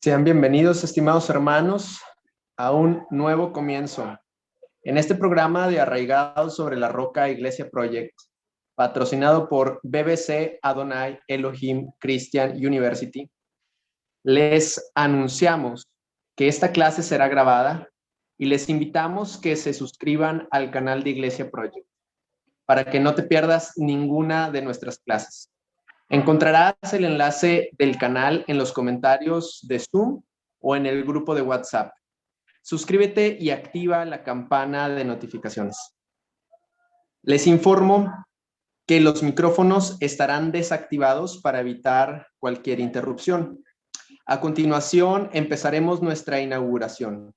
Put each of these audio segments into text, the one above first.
Sean bienvenidos, estimados hermanos, a un nuevo comienzo. En este programa de Arraigados sobre la Roca Iglesia Project, patrocinado por BBC Adonai Elohim Christian University, les anunciamos que esta clase será grabada y les invitamos que se suscriban al canal de Iglesia Project para que no te pierdas ninguna de nuestras clases. Encontrarás el enlace del canal en los comentarios de Zoom o en el grupo de WhatsApp. Suscríbete y activa la campana de notificaciones. Les informo que los micrófonos estarán desactivados para evitar cualquier interrupción. A continuación, empezaremos nuestra inauguración,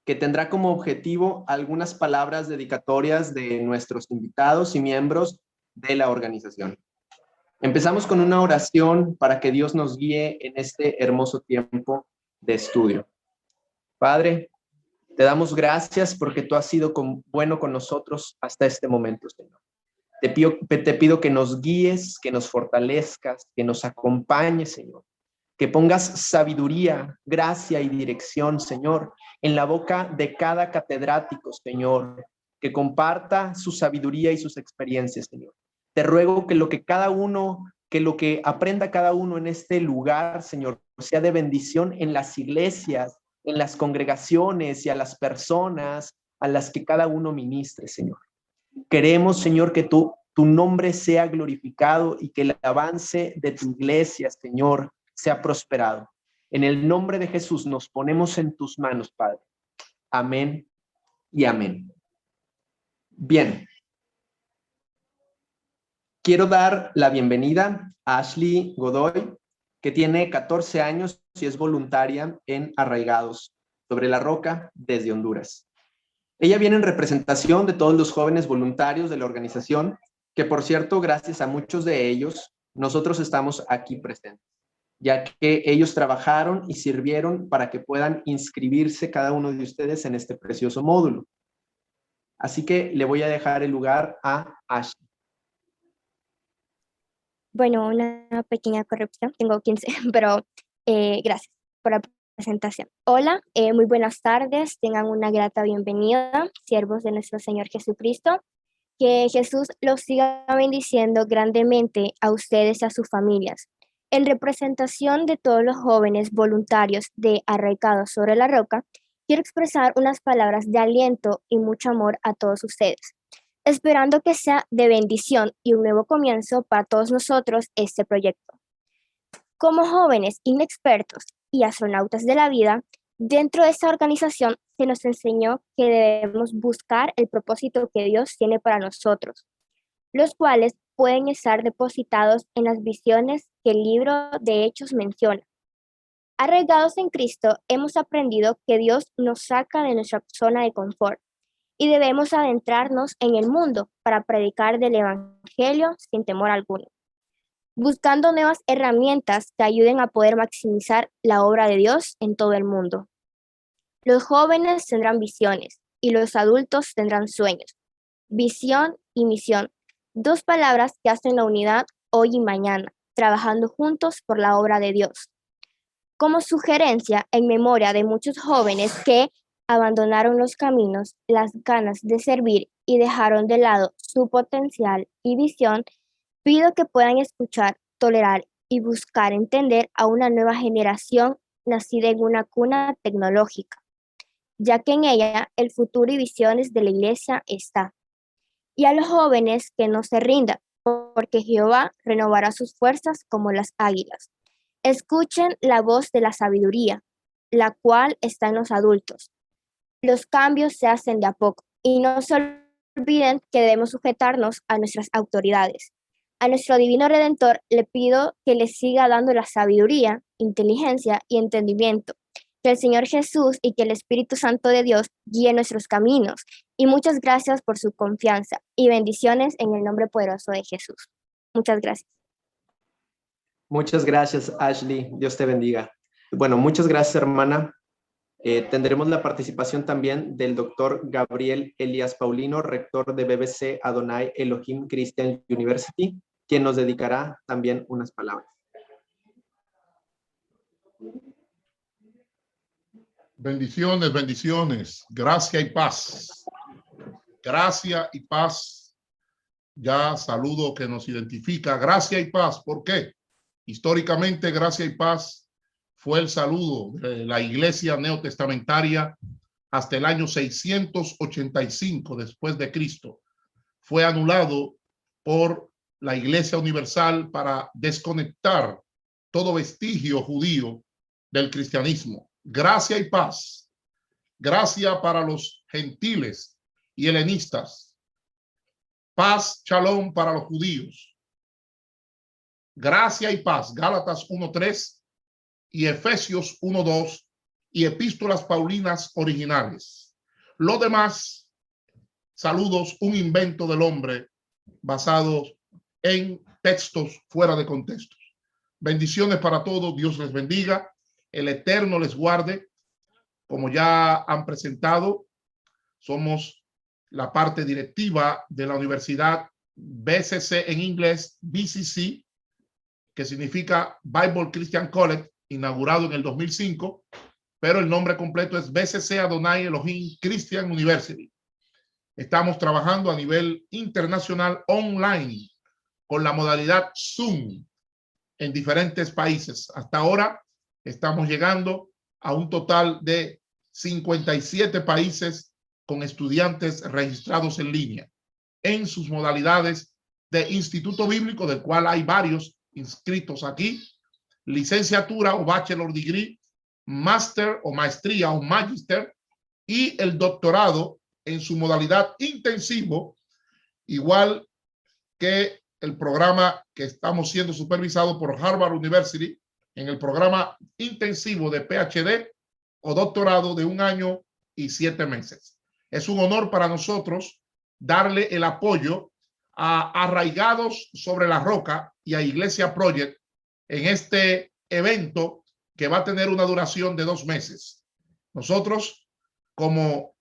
que tendrá como objetivo algunas palabras dedicatorias de nuestros invitados y miembros de la organización. Empezamos con una oración para que Dios nos guíe en este hermoso tiempo de estudio. Padre, te damos gracias porque tú has sido bueno con nosotros hasta este momento, Señor. Te pido que nos guíes, que nos fortalezcas, que nos acompañes, Señor. Que pongas sabiduría, gracia y dirección, Señor, en la boca de cada catedrático, Señor, que comparta su sabiduría y sus experiencias, Señor. Te ruego que lo que aprenda cada uno en este lugar, Señor, sea de bendición en las iglesias, en las congregaciones y a las personas a las que cada uno ministre, Señor. Queremos, Señor, que tu nombre sea glorificado y que el avance de tu iglesia, Señor, sea prosperado. En el nombre de Jesús nos ponemos en tus manos, Padre. Amén y amén. Bien. Quiero dar la bienvenida a Ashley Godoy, que tiene 14 años y es voluntaria en Arraigados sobre la Roca desde Honduras. Ella viene en representación de todos los jóvenes voluntarios de la organización, que por cierto, gracias a muchos de ellos, nosotros estamos aquí presentes, ya que ellos trabajaron y sirvieron para que puedan inscribirse cada uno de ustedes en este precioso módulo. Así que le voy a dejar el lugar a Ashley. Bueno, una pequeña corrección, tengo 15, pero gracias por la presentación. Hola, muy buenas tardes, tengan una grata bienvenida, siervos de nuestro Señor Jesucristo. Que Jesús los siga bendiciendo grandemente a ustedes y a sus familias. En representación de todos los jóvenes voluntarios de Arraigados sobre la Roca, quiero expresar unas palabras de aliento y mucho amor a todos ustedes, esperando que sea de bendición y un nuevo comienzo para todos nosotros este proyecto. Como jóvenes inexpertos y astronautas de la vida, dentro de esta organización se nos enseñó que debemos buscar el propósito que Dios tiene para nosotros, los cuales pueden estar depositados en las visiones que el libro de Hechos menciona. Arraigados en Cristo, hemos aprendido que Dios nos saca de nuestra zona de confort y debemos adentrarnos en el mundo para predicar del Evangelio sin temor alguno, buscando nuevas herramientas que ayuden a poder maximizar la obra de Dios en todo el mundo. Los jóvenes tendrán visiones y los adultos tendrán sueños. Visión y misión, dos palabras que hacen la unidad hoy y mañana, trabajando juntos por la obra de Dios. Como sugerencia, en memoria de muchos jóvenes que abandonaron los caminos, las ganas de servir y dejaron de lado su potencial y visión, pido que puedan escuchar, tolerar y buscar entender a una nueva generación nacida en una cuna tecnológica, ya que en ella el futuro y visiones de la iglesia está. Y a los jóvenes que no se rindan, porque Jehová renovará sus fuerzas como las águilas. Escuchen la voz de la sabiduría, la cual está en los adultos. Los cambios se hacen de a poco y no se olviden que debemos sujetarnos a nuestras autoridades. A nuestro divino Redentor le pido que le siga dando la sabiduría, inteligencia y entendimiento. Que el Señor Jesús y que el Espíritu Santo de Dios guíe nuestros caminos. Y muchas gracias por su confianza y bendiciones en el nombre poderoso de Jesús. Muchas gracias. Muchas gracias, Ashley. Dios te bendiga. Bueno, muchas gracias, hermana. Tendremos la participación también del doctor Gabriel Elías Paulino, rector de BBC Adonai Elohim Christian University, quien nos dedicará también unas palabras. Bendiciones, bendiciones. Gracia y paz. Gracia y paz. Ya saludo que nos identifica. Gracia y paz. ¿Por qué? Históricamente, gracia y paz fue el saludo de la iglesia neotestamentaria hasta el año 685 después de Cristo. Fue anulado por la Iglesia Universal para desconectar todo vestigio judío del cristianismo. Gracia y paz. Gracia para los gentiles y helenistas. Paz, shalom para los judíos. Gracia y paz. Gálatas 1:3 y Efesios 1:2 y epístolas paulinas originales. Lo demás, saludos, un invento del hombre basados en textos fuera de contextos. Bendiciones para todos. Dios les bendiga. El Eterno les guarde. Como ya han presentado, somos la parte directiva de la Universidad BCC en inglés, BCC, que significa Bible Christian College, inaugurado en el 2005, pero el nombre completo es BCC Adonai Elohim Christian University. Estamos trabajando a nivel internacional online con la modalidad Zoom en diferentes países. Hasta ahora estamos llegando a un total de 57 países con estudiantes registrados en línea en sus modalidades de instituto bíblico, del cual hay varios inscritos aquí, licenciatura o bachelor degree, máster o maestría o magister y el doctorado en su modalidad intensivo, igual que el programa que estamos siendo supervisado por Harvard University en el programa intensivo de PhD o doctorado de 1 año y 7 meses. Es un honor para nosotros darle el apoyo a Arraigados sobre la Roca y a Iglesia Project en este evento que va a tener una duración de 2 meses. Nosotros, como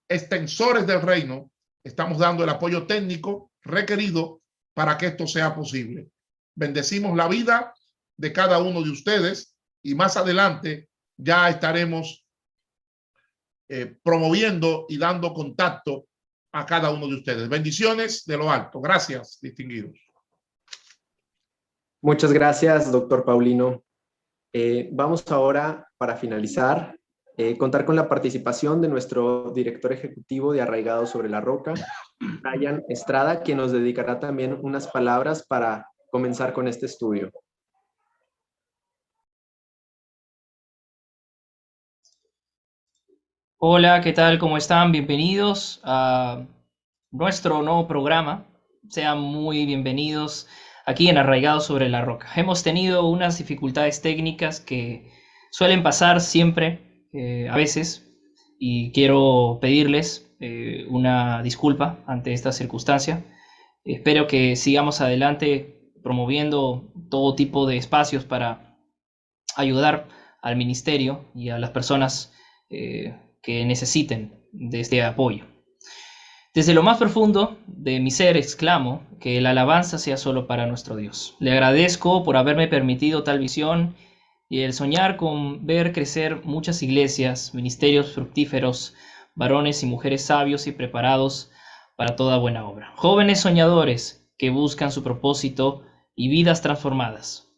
extensores del reino, estamos dando el apoyo técnico requerido para que esto sea posible. Bendecimos la vida de cada uno de ustedes y más adelante ya estaremos promoviendo y dando contacto a cada uno de ustedes. Bendiciones de lo alto. Gracias, distinguidos. Muchas gracias, doctor Paulino. Vamos ahora, para finalizar, contar con la participación de nuestro director ejecutivo de Arraigados sobre la Roca, Brian Estrada, quien nos dedicará también unas palabras para comenzar con este estudio. Hola, ¿qué tal? ¿Cómo están? Bienvenidos a nuestro nuevo programa. Sean muy bienvenidos aquí en Arraigados sobre la Roca. Hemos tenido unas dificultades técnicas que suelen pasar siempre, a veces, y quiero pedirles una disculpa ante esta circunstancia. Espero que sigamos adelante promoviendo todo tipo de espacios para ayudar al ministerio y a las personas que necesiten de este apoyo. Desde lo más profundo de mi ser exclamo que la alabanza sea solo para nuestro Dios. Le agradezco por haberme permitido tal visión y el soñar con ver crecer muchas iglesias, ministerios fructíferos, varones y mujeres sabios y preparados para toda buena obra. Jóvenes soñadores que buscan su propósito y vidas transformadas.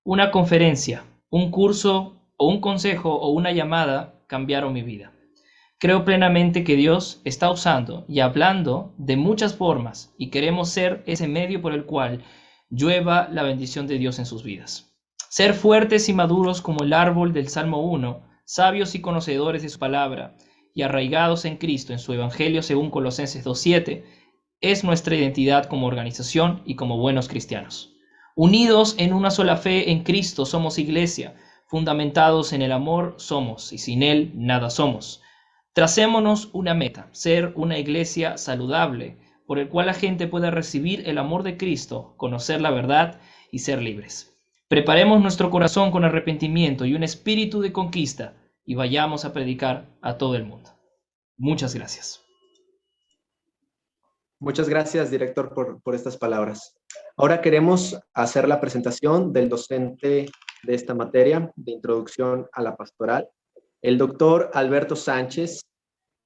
Una conferencia, un curso o un consejo o una llamada cambiaron mi vida. Creo plenamente que Dios está usando y hablando de muchas formas y queremos ser ese medio por el cual llueva la bendición de Dios en sus vidas. Ser fuertes y maduros como el árbol del Salmo 1, sabios y conocedores de su palabra y arraigados en Cristo en su evangelio según Colosenses 2:7, es nuestra identidad como organización y como buenos cristianos. Unidos en una sola fe en Cristo somos iglesia, fundamentados en el amor somos, y sin él nada somos. Tracémonos una meta, ser una iglesia saludable, por el cual la gente pueda recibir el amor de Cristo, conocer la verdad y ser libres. Preparemos nuestro corazón con arrepentimiento y un espíritu de conquista, y vayamos a predicar a todo el mundo. Muchas gracias. Muchas gracias, director, por estas palabras. Ahora queremos hacer la presentación del docente de esta materia de introducción a la pastoral. El doctor Alberto Sánchez,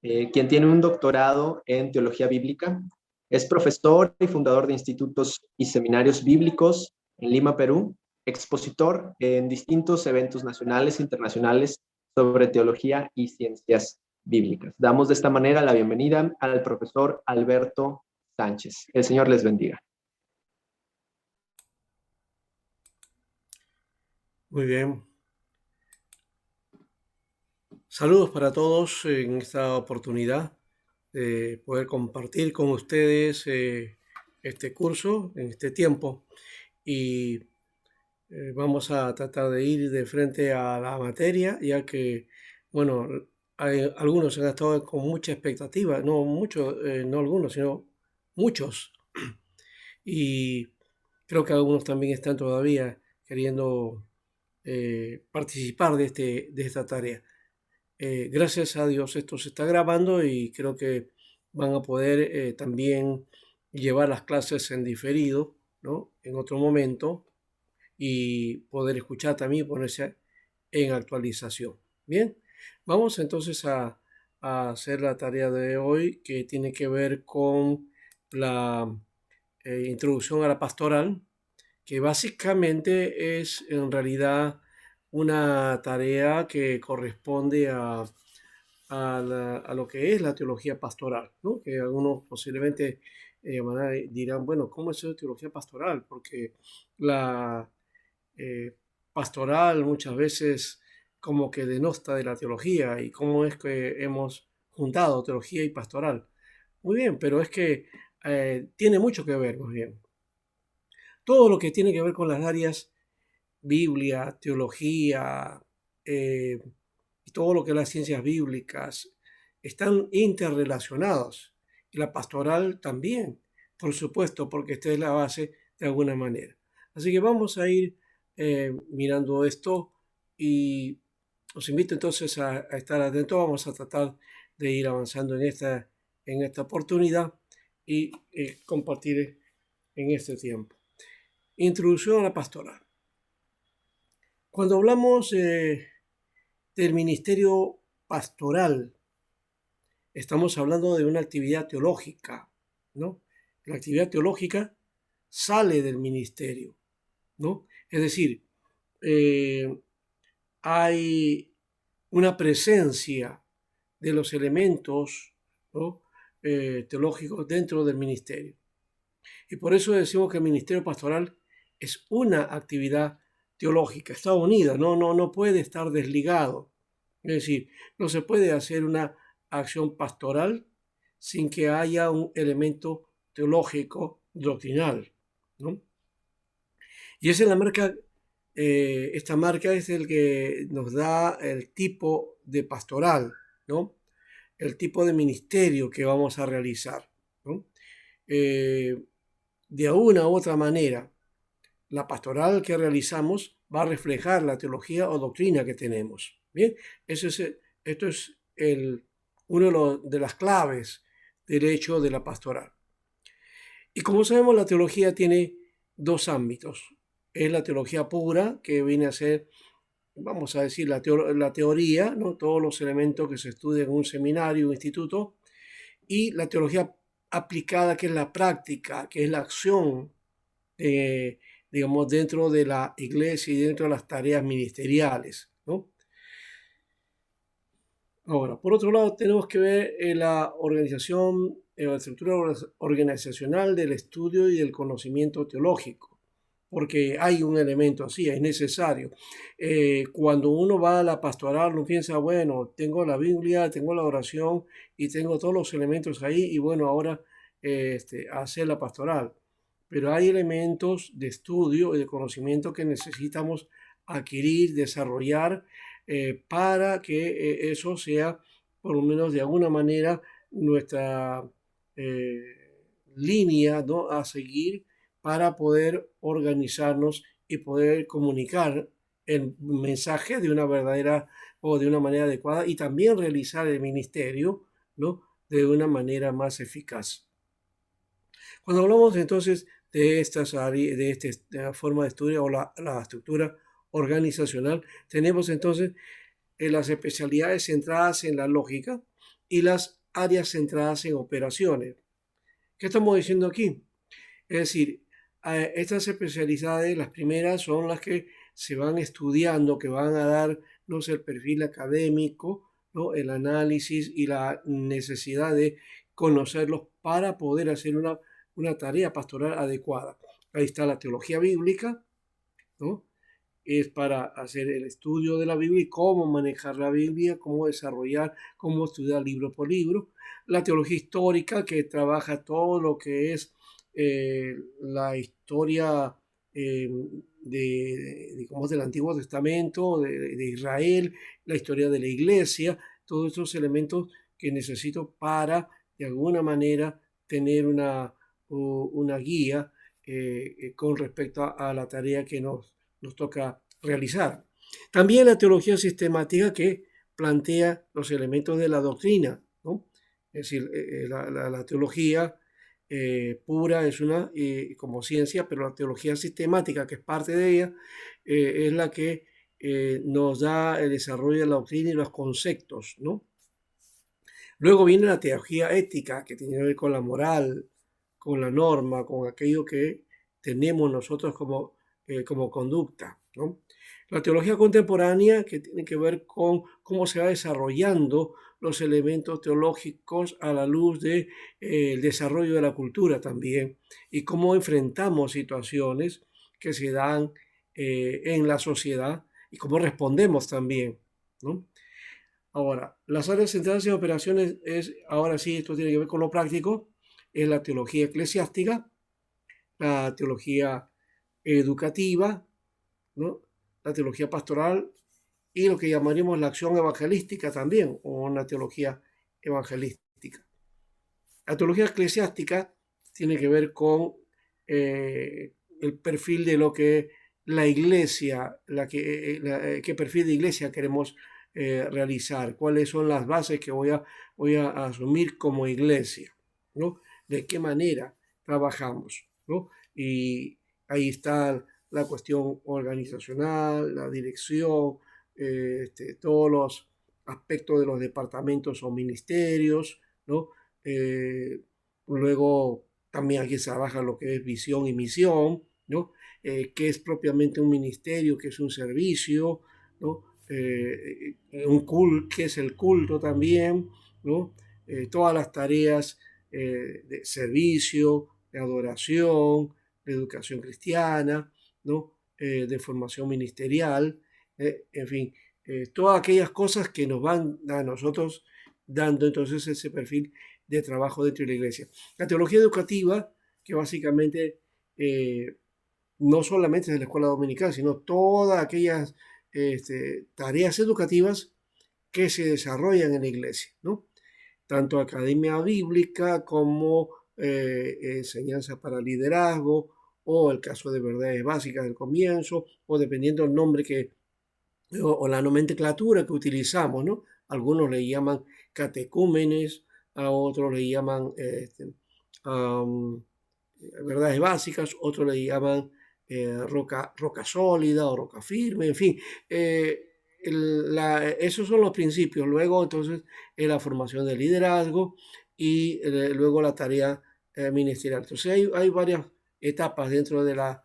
quien tiene un doctorado en teología bíblica, es profesor y fundador de institutos y seminarios bíblicos en Lima, Perú, expositor en distintos eventos nacionales e internacionales sobre teología y ciencias bíblicas. Damos de esta manera la bienvenida al profesor Alberto Sánchez. El Señor les bendiga. Muy bien. Saludos para todos en esta oportunidad de poder compartir con ustedes este curso en este tiempo y vamos a tratar de ir de frente a la materia, ya que, bueno, algunos han estado con mucha expectativa, no muchos, no algunos, sino muchos, y creo que algunos también están todavía queriendo participar de esta tarea. Gracias a Dios esto se está grabando y creo que van a poder también llevar las clases en diferido, ¿no? En otro momento y poder escuchar también y ponerse en actualización. Bien, vamos entonces a hacer la tarea de hoy que tiene que ver con la introducción a la pastoral, que básicamente es en realidad una tarea que corresponde a lo que es la teología pastoral, ¿no? Que algunos posiblemente dirán, bueno, ¿cómo es eso de teología pastoral? Porque la pastoral muchas veces como que denosta de la teología y cómo es que hemos juntado teología y pastoral. Muy bien, pero es que tiene mucho que ver, más bien. Todo lo que tiene que ver con las áreas Biblia, teología y todo lo que es las ciencias bíblicas están interrelacionados. Y la pastoral también, por supuesto, porque esta es la base de alguna manera. Así que vamos a ir mirando esto y os invito entonces a estar atentos. Vamos a tratar de ir avanzando en esta oportunidad y compartir en este tiempo. Introducción a la pastoral. Cuando hablamos del ministerio pastoral, estamos hablando de una actividad teológica, ¿no? La actividad teológica sale del ministerio, ¿no? Es decir, hay una presencia de los elementos, ¿no? Teológicos dentro del ministerio. Y por eso decimos que el ministerio pastoral es una actividad teológica, está unida, no puede estar desligado. Es decir, no se puede hacer una acción pastoral sin que haya un elemento teológico doctrinal, ¿no? Y esa es la marca, esta marca es el que nos da el tipo de pastoral, ¿no? El tipo de ministerio que vamos a realizar, ¿no? De una u otra manera, la pastoral que realizamos va a reflejar la teología o doctrina que tenemos. Bien, esto es uno de las claves del hecho de la pastoral. Y como sabemos, la teología tiene dos ámbitos. Es la teología pura, que viene a ser, vamos a decir, la teoría, ¿no? Todos los elementos que se estudian en un seminario, un instituto, y la teología aplicada, que es la práctica, que es la acción, digamos, dentro de la iglesia y dentro de las tareas ministeriales, ¿no? Ahora, por otro lado, tenemos que ver la organización, la estructura organizacional del estudio y del conocimiento teológico, porque hay un elemento así, es necesario. Cuando uno va a la pastoral, uno piensa, bueno, tengo la Biblia, tengo la oración y tengo todos los elementos ahí y bueno, ahora hacer la pastoral. Pero hay elementos de estudio y de conocimiento que necesitamos adquirir, desarrollar, para que eso sea, por lo menos de alguna manera, nuestra línea, ¿no?, a seguir para poder organizarnos y poder comunicar el mensaje de una verdadera o de una manera adecuada y también realizar el ministerio, ¿no?, de una manera más eficaz. Cuando hablamos entonces de esta forma de estudio o la estructura organizacional, tenemos entonces las especialidades centradas en la lógica y las áreas centradas en operaciones. ¿Qué estamos diciendo aquí? Es decir, estas especialidades, las primeras son las que se van estudiando, que van a darnos el perfil académico, ¿no? El análisis y la necesidad de conocerlos para poder hacer una tarea pastoral adecuada. Ahí está la teología bíblica, ¿no? Es para hacer el estudio de la Biblia y cómo manejar la Biblia, cómo desarrollar, cómo estudiar libro por libro. La teología histórica, que trabaja todo lo que es la historia digamos, del Antiguo Testamento, de Israel, la historia de la iglesia, todos esos elementos que necesito para, de alguna manera, tener una guía con respecto a la tarea que nos toca realizar. También la teología sistemática, que plantea los elementos de la doctrina, ¿no? Es decir, la teología pura es una como ciencia, pero la teología sistemática, que es parte de ella, es la que nos da el desarrollo de la doctrina y los conceptos, ¿no? Luego viene la teología ética, que tiene que ver con la moral, con la norma, con aquello que tenemos nosotros como conducta, ¿no? La teología contemporánea, que tiene que ver con cómo se va desarrollando los elementos teológicos a la luz del desarrollo de la cultura también, y cómo enfrentamos situaciones que se dan en la sociedad y cómo respondemos también, ¿no? Ahora, las áreas centrales en operaciones ahora sí, esto tiene que ver con lo práctico, es la teología eclesiástica, la teología educativa, ¿no? La teología pastoral y lo que llamaríamos la acción evangelística también, o una teología evangelística. La teología eclesiástica tiene que ver con el perfil de lo que la iglesia, qué perfil de iglesia queremos realizar, cuáles son las bases que voy a asumir como iglesia, ¿no? De qué manera trabajamos, ¿no? Y ahí está la cuestión organizacional, la dirección, todos los aspectos de los departamentos o ministerios, ¿no? Luego también aquí se trabaja lo que es visión y misión, ¿no? Qué es propiamente un ministerio, qué es un servicio, ¿no? Qué es el culto también, ¿no? Todas las tareas de servicio, de adoración, de educación cristiana, ¿no? De formación ministerial, en fin, todas aquellas cosas que nos van a nosotros dando entonces ese perfil de trabajo dentro de la iglesia. La teología educativa, que básicamente no solamente es la escuela dominical, sino todas aquellas tareas educativas que se desarrollan en la iglesia, ¿no? Tanto academia bíblica como enseñanza para liderazgo, o el caso de verdades básicas del comienzo, o dependiendo del nombre o la nomenclatura que utilizamos, ¿no? Algunos le llaman catecúmenes, a otros le llaman verdades básicas, otros le llaman roca sólida o roca firme, en fin. Esos son los principios. Luego, entonces, la formación de liderazgo y luego la tarea ministerial. Entonces, hay varias etapas dentro de la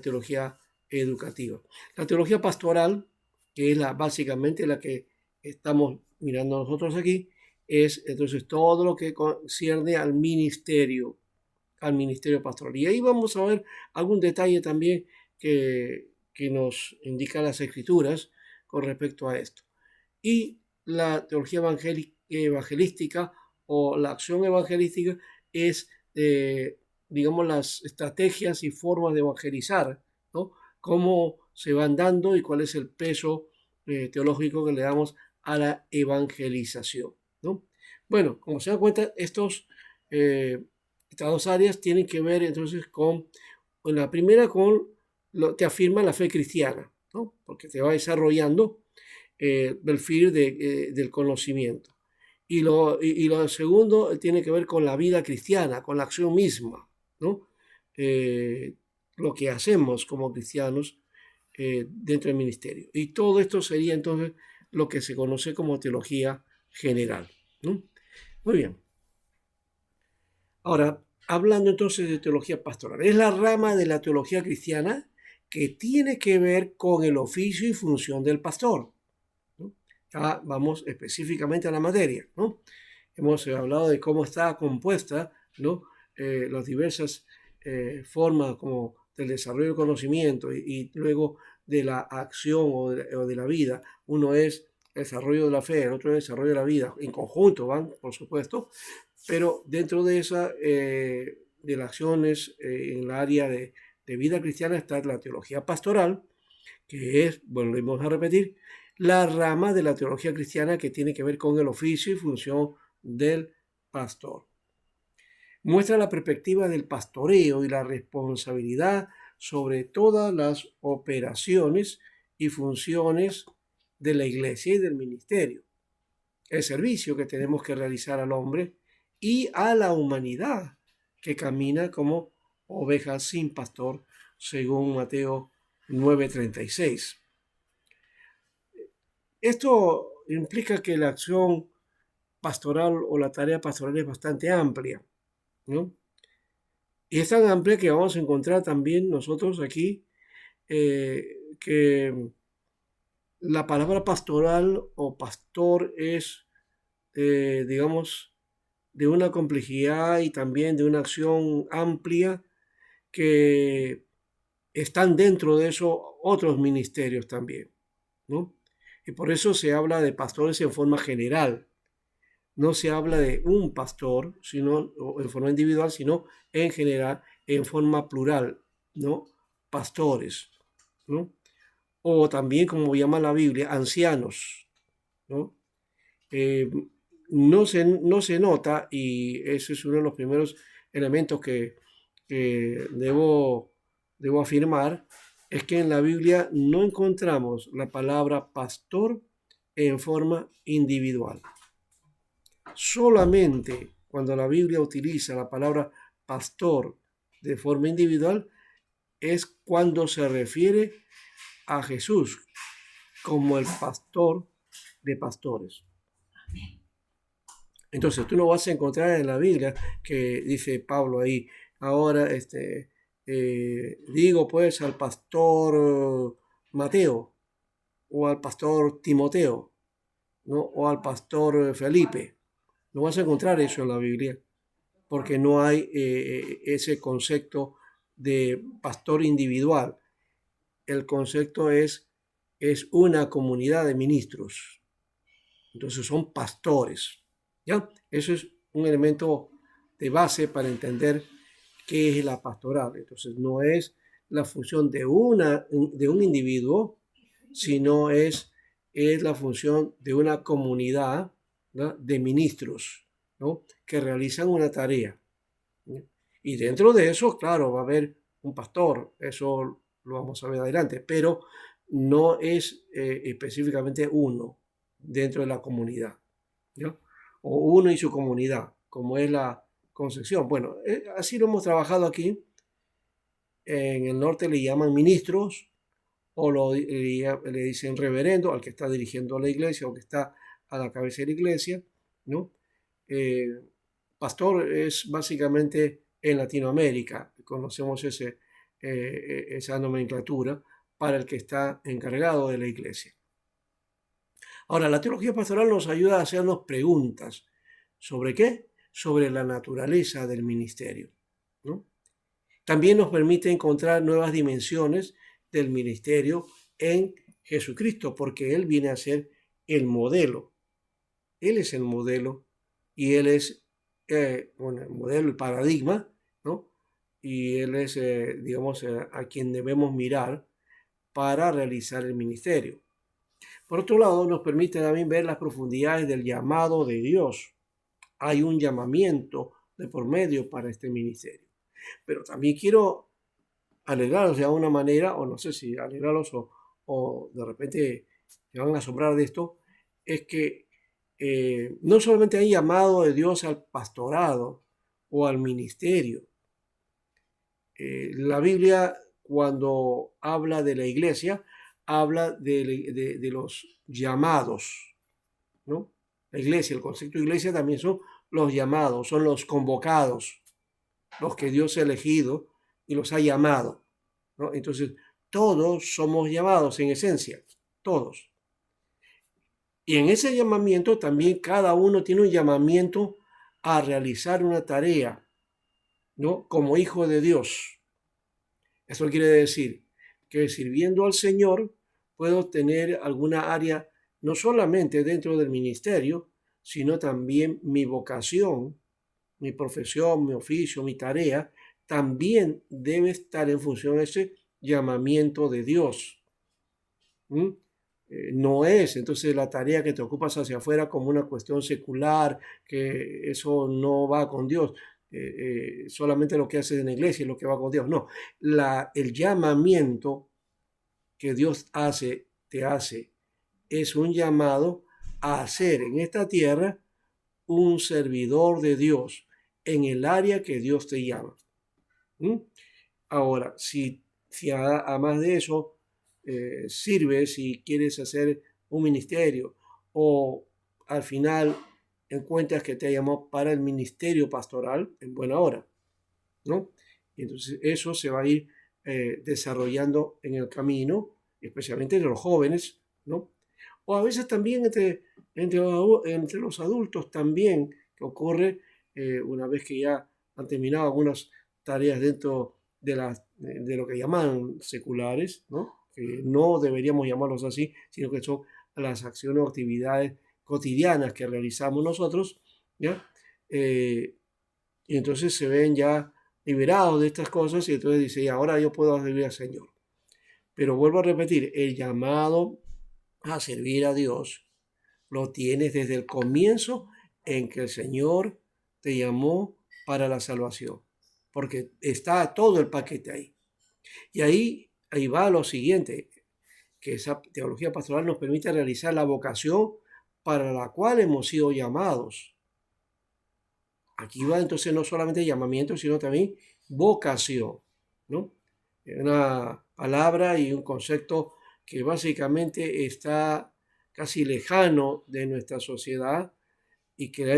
teología educativa. La teología pastoral, que es básicamente la que estamos mirando nosotros aquí, es entonces todo lo que concierne al ministerio pastoral. Y ahí vamos a ver algún detalle también que nos indica las escrituras con respecto a esto. Y la teología evangelística o la acción evangelística es, digamos, las estrategias y formas de evangelizar, ¿no? Cómo se van dando y cuál es el peso teológico que le damos a la evangelización, ¿no? Bueno, como se dan cuenta, estas dos áreas tienen que ver entonces con la primera, te afirma la fe cristiana, ¿no? Porque te va desarrollando el perfil del conocimiento. Y lo segundo tiene que ver con la vida cristiana, con la acción misma, ¿no? Lo que hacemos como cristianos dentro del ministerio. Y todo esto sería entonces lo que se conoce como teología general, ¿no? Muy bien. Ahora, hablando entonces de teología pastoral, es la rama de la teología cristiana que tiene que ver con el oficio y función del pastor, ¿no? Ya vamos específicamente a la materia, ¿no? Hemos hablado de cómo está compuesta, ¿no? Las diversas formas como del desarrollo del conocimiento y luego de la acción o de la vida. Uno es el desarrollo de la fe, el otro es el desarrollo de la vida. En conjunto van, por supuesto, pero dentro de esa, de las acciones en el área de vida cristiana está la teología pastoral, que es, volvemos a repetir, la rama de la teología cristiana que tiene que ver con el oficio y función del pastor. Muestra la perspectiva del pastoreo y la responsabilidad sobre todas las operaciones y funciones de la iglesia y del ministerio. El servicio que tenemos que realizar al hombre y a la humanidad que camina como ovejas sin pastor, según Mateo 9:36. Esto implica que la acción pastoral o la tarea pastoral es bastante amplia, ¿no? Y es tan amplia que vamos a encontrar también nosotros aquí que la palabra pastoral o pastor es, digamos, de una complejidad y también de una acción amplia que están dentro de eso otros ministerios también, ¿no? Y por eso se habla de pastores en forma general. No se habla de un pastor, sino en forma individual, sino en general, en forma plural, ¿no? Pastores, ¿no? O también, como llama la Biblia, ancianos, ¿no? No se nota, y ese es uno de los primeros elementos que debo afirmar, es que en la Biblia no encontramos la palabra pastor en forma individual. Solamente cuando la Biblia utiliza la palabra pastor de forma individual es cuando se refiere a Jesús como el pastor de pastores. Entonces tú no vas a encontrar en la Biblia que dice Pablo ahí, ahora digo pues al pastor Mateo o al pastor Timoteo, ¿no? O al pastor Felipe. No vas a encontrar eso en la Biblia porque no hay ese concepto de pastor individual. El concepto es una comunidad de ministros. Entonces son pastores. ¿Ya? Eso es un elemento de base para entender qué es la pastoral. Entonces no es la función de un individuo, sino es la función de una comunidad, ¿no? De ministros, ¿no? Que realizan una tarea, ¿no? Y dentro de eso, claro, va a haber un pastor, eso lo vamos a ver adelante, pero no es específicamente uno dentro de la comunidad, ¿no? O uno y su comunidad, como es la concepción. Bueno, así lo hemos trabajado aquí. En el norte le llaman ministros o le dicen reverendo al que está dirigiendo la iglesia o que está a la cabeza de la iglesia, ¿no? Pastor es básicamente en Latinoamérica, conocemos esa nomenclatura para el que está encargado de la iglesia. Ahora, la teología pastoral nos ayuda a hacernos preguntas. ¿Sobre qué? Sobre la naturaleza del ministerio, ¿no? También nos permite encontrar nuevas dimensiones del ministerio en Jesucristo, porque Él viene a ser el modelo. Él es el modelo y Él es el modelo, el paradigma, ¿no? Y Él es, digamos, a quien debemos mirar para realizar el ministerio. Por otro lado, nos permite también ver las profundidades del llamado de Dios. Hay un llamamiento de por medio para este ministerio. Pero también quiero alegraros de alguna manera, o no sé si alegraros o de repente se van a asombrar de esto, es que no solamente hay llamado de Dios al pastorado o al ministerio. La Biblia, cuando habla de la iglesia, habla de los llamados, ¿no? La iglesia, el concepto de iglesia también son los llamados, son los convocados, los que Dios ha elegido y los ha llamado, ¿no? Entonces, todos somos llamados en esencia, todos. Y en ese llamamiento también cada uno tiene un llamamiento a realizar una tarea, ¿no? Como hijo de Dios. Eso quiere decir que sirviendo al Señor puedo tener alguna área, no solamente dentro del ministerio, sino también mi vocación, mi profesión, mi oficio, mi tarea, también debe estar en función de ese llamamiento de Dios. No es entonces la tarea que te ocupas hacia afuera como una cuestión secular, que eso no va con Dios. Solamente lo que haces en la iglesia es lo que va con Dios. No, el llamamiento que Dios te hace, es un llamado a ser en esta tierra un servidor de Dios en el área que Dios te llama. Ahora, si además de eso sirves y quieres hacer un ministerio o al final encuentras que te llamó para el ministerio pastoral, en buena hora, ¿no? Entonces eso se va a ir desarrollando en el camino, especialmente entre los jóvenes, ¿no? O a veces también entre los adultos también, que ocurre una vez que ya han terminado algunas tareas dentro de lo que llaman seculares, ¿no? Que no deberíamos llamarlos así, sino que son las acciones o actividades cotidianas que realizamos nosotros, ¿ya? Y entonces se ven ya liberados de estas cosas y entonces dice, y ahora yo puedo servir al Señor. Pero vuelvo a repetir, el llamado a servir a Dios lo tienes desde el comienzo en que el Señor te llamó para la salvación, porque está todo el paquete ahí. Y ahí va lo siguiente, que esa teología pastoral nos permite realizar la vocación para la cual hemos sido llamados. Aquí va entonces no solamente llamamiento, sino también vocación, ¿no? Una palabra y un concepto que básicamente está casi lejano de nuestra sociedad y que la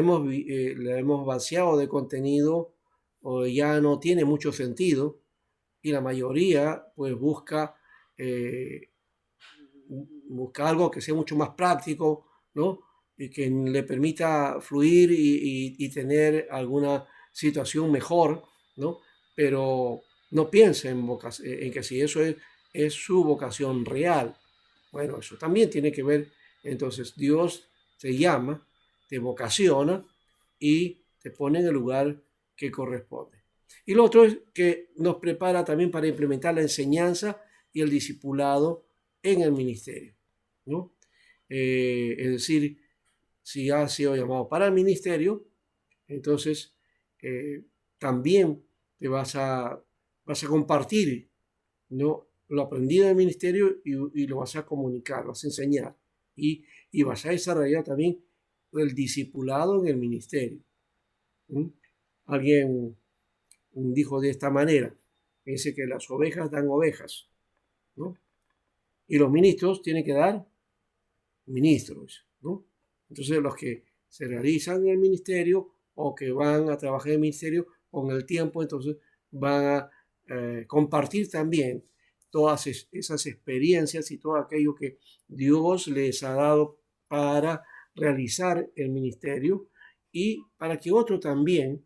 hemos vaciado de contenido o ya no tiene mucho sentido y la mayoría pues busca algo que sea mucho más práctico, ¿no? Y que le permita fluir y tener alguna situación mejor, ¿no? Pero no piensa en que si eso es su vocación real. Bueno, eso también tiene que ver, entonces Dios te llama, te vocaciona y te pone en el lugar que corresponde. Y lo otro es que nos prepara también para implementar la enseñanza y el discipulado en el ministerio, ¿no? Es decir, si has sido llamado para el ministerio, entonces también te vas a compartir, ¿no? Lo aprendido en el ministerio y lo vas a comunicar, lo vas a enseñar y vas a desarrollar también el discipulado en el ministerio. Alguien dijo de esta manera, dice que las ovejas dan ovejas, ¿no? Y los ministros tienen que dar ministros, ¿no? Entonces los que se realizan en el ministerio o que van a trabajar en el ministerio con el tiempo, entonces van a compartir también todas esas experiencias y todo aquello que Dios les ha dado para realizar el ministerio y para que otro también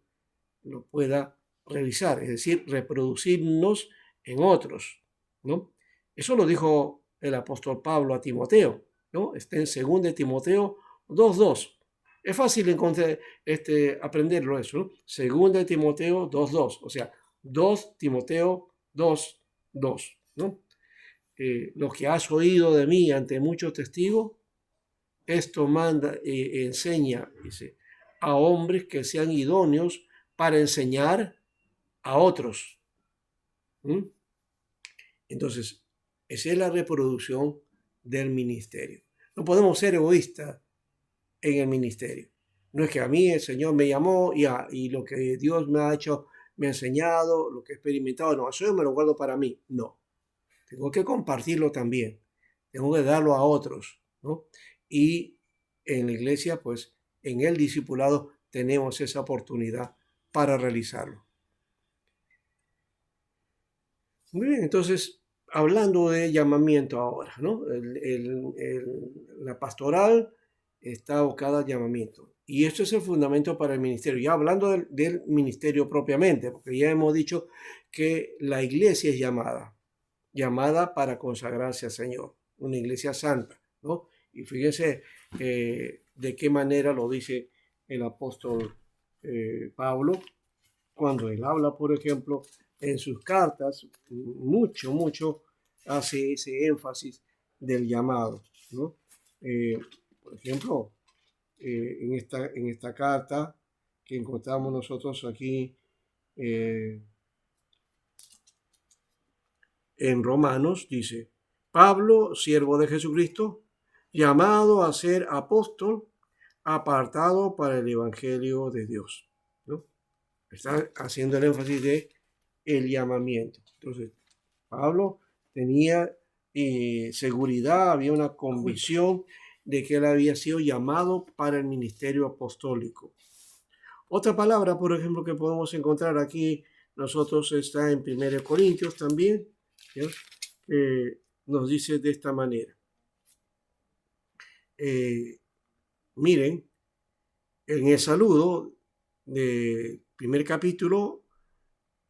lo pueda realizar, es decir, reproducirnos en otros, ¿no? Eso lo dijo el apóstol Pablo a Timoteo, ¿no? Está en 2 Timoteo 2:2. Es fácil encontrar, aprenderlo eso, ¿no? 2 Timoteo 2:2, o sea, 2 Timoteo 2:2, ¿no? Lo que has oído de mí ante muchos testigos, esto manda, enseña, dice, a hombres que sean idóneos para enseñar a otros. Entonces, esa es la reproducción del ministerio. No podemos ser egoístas en el ministerio. No es que a mí el Señor me llamó y lo que Dios me ha hecho, me ha enseñado, lo que he experimentado, no, eso yo me lo guardo para mí. No, tengo que compartirlo también. tengo que darlo a otros, ¿no? Y en la iglesia, pues en el discipulado tenemos esa oportunidad para realizarlo. Muy bien, entonces, hablando de llamamiento ahora, ¿no? La pastoral está abocada al llamamiento. Y esto es el fundamento para el ministerio. Ya hablando del ministerio propiamente, porque ya hemos dicho que la iglesia es llamada para consagrarse al Señor, una iglesia santa, ¿no? Y fíjense de qué manera lo dice el apóstol Pablo, cuando él habla, por ejemplo, en sus cartas, mucho hace ese énfasis del llamado, ¿no? Por ejemplo, en esta carta que encontramos nosotros aquí en Romanos, dice, Pablo, siervo de Jesucristo, llamado a ser apóstol, apartado para el evangelio de Dios, ¿no? Está haciendo el énfasis de el llamamiento. Entonces, Pablo tenía seguridad, había una convicción de que él había sido llamado para el ministerio apostólico. Otra palabra, por ejemplo, que podemos encontrar aquí nosotros está en 1 Corintios también, ¿ya? Nos dice de esta manera. Miren, en el saludo del primer capítulo,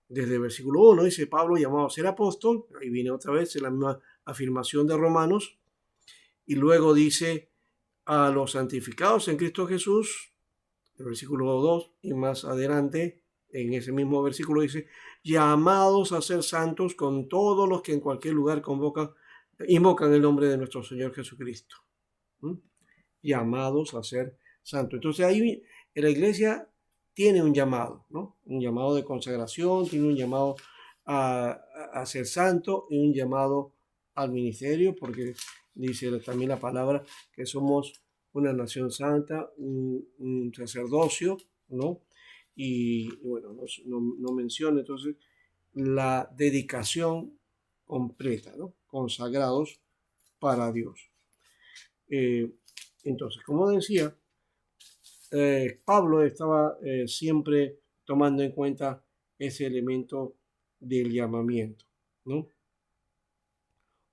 desde el versículo 1, dice Pablo llamado a ser apóstol, ahí viene otra vez la misma afirmación de Romanos, y luego dice a los santificados en Cristo Jesús, el versículo 2, y más adelante, en ese mismo versículo dice, llamados a ser santos con todos los que en cualquier lugar invocan el nombre de nuestro Señor Jesucristo. Llamados a ser santos. Entonces ahí en la iglesia tiene un llamado, ¿no? Un llamado de consagración, tiene un llamado a ser santo y un llamado al ministerio, porque dice también la palabra que somos una nación santa, un sacerdocio, ¿no? Y bueno, no menciona entonces la dedicación completa, ¿no? Consagrados para Dios. Entonces, como decía, Pablo estaba siempre tomando en cuenta ese elemento del llamamiento, ¿no?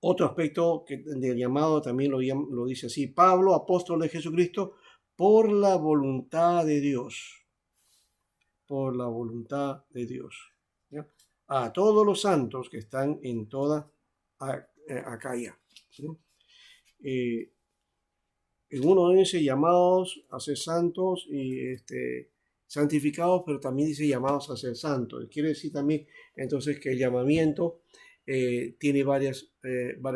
Otro aspecto del llamado también lo dice así, Pablo, apóstol de Jesucristo, por la voluntad de Dios, por la voluntad de Dios, ¿ya? A todos los santos que están en toda Acaya, ¿no? En uno dice llamados a ser santos y santificados, pero también dice llamados a ser santos. Quiere decir también entonces que el llamamiento tiene varias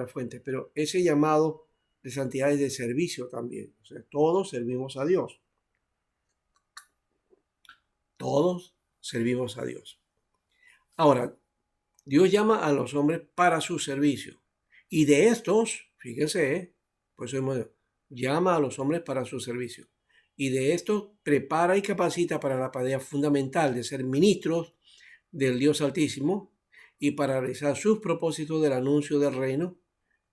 fuentes, pero ese llamado de santidad es de servicio también. O sea, todos servimos a Dios. Todos servimos a Dios. Ahora, Dios llama a los hombres para su servicio. Y de estos, fíjense, pues llama a los hombres para su servicio. Y de estos prepara y capacita para la tarea fundamental de ser ministros del Dios Altísimo y para realizar sus propósitos del anuncio del reino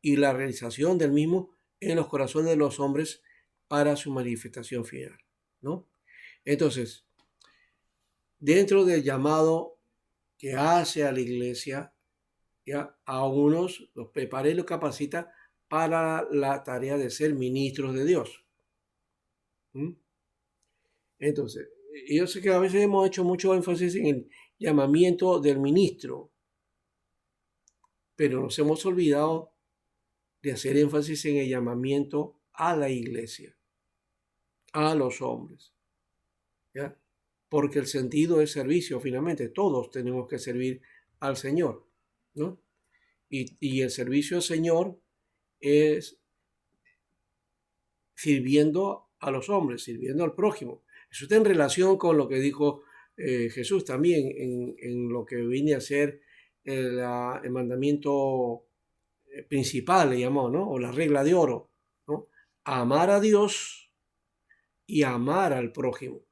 y la realización del mismo en los corazones de los hombres para su manifestación final, ¿no? Entonces, dentro del llamado que hace a la iglesia, ya a unos los prepara y los capacita para la tarea de ser ministros de Dios. Entonces, yo sé que a veces hemos hecho mucho énfasis en el llamamiento del ministro, pero nos hemos olvidado de hacer énfasis en el llamamiento a la iglesia, a los hombres, ¿ya? Porque el sentido es servicio, finalmente, todos tenemos que servir al Señor, ¿no? Y el servicio al Señor es sirviendo a los hombres, sirviendo al prójimo. Eso está en relación con lo que dijo Jesús también en lo que viene a ser el mandamiento principal, le llamó, ¿no? O la regla de oro, ¿no? Amar a Dios y amar al prójimo.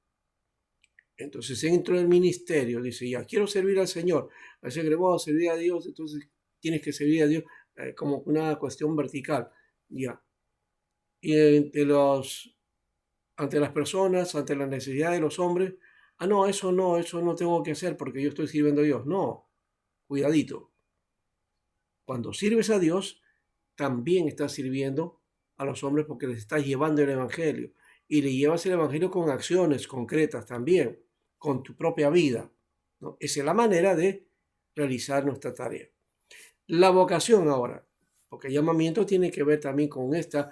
Entonces, dentro del ministerio, dice, ya, quiero servir al Señor. Así que vamos a servir a Dios, entonces tienes que servir a Dios como una cuestión vertical. Ya. Y ante las personas, ante la necesidad de los hombres, no, eso no tengo que hacer porque yo estoy sirviendo a Dios. No, cuidadito. Cuando sirves a Dios, también estás sirviendo a los hombres porque les estás llevando el Evangelio. Y le llevas el Evangelio con acciones concretas también, con tu propia vida, ¿no? Esa es la manera de realizar nuestra tarea. La vocación ahora, porque llamamiento tiene que ver también con esta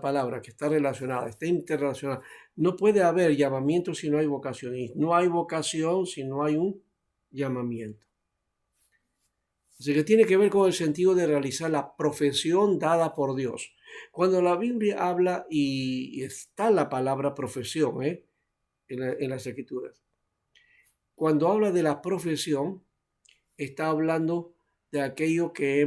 palabra que está relacionada, está interrelacionada. No puede haber llamamiento si no hay vocación, y no hay vocación si no hay un llamamiento. Así que tiene que ver con el sentido de realizar la profesión dada por Dios. Cuando la Biblia habla y está la palabra profesión en las Escrituras, cuando habla de la profesión, está hablando de aquello que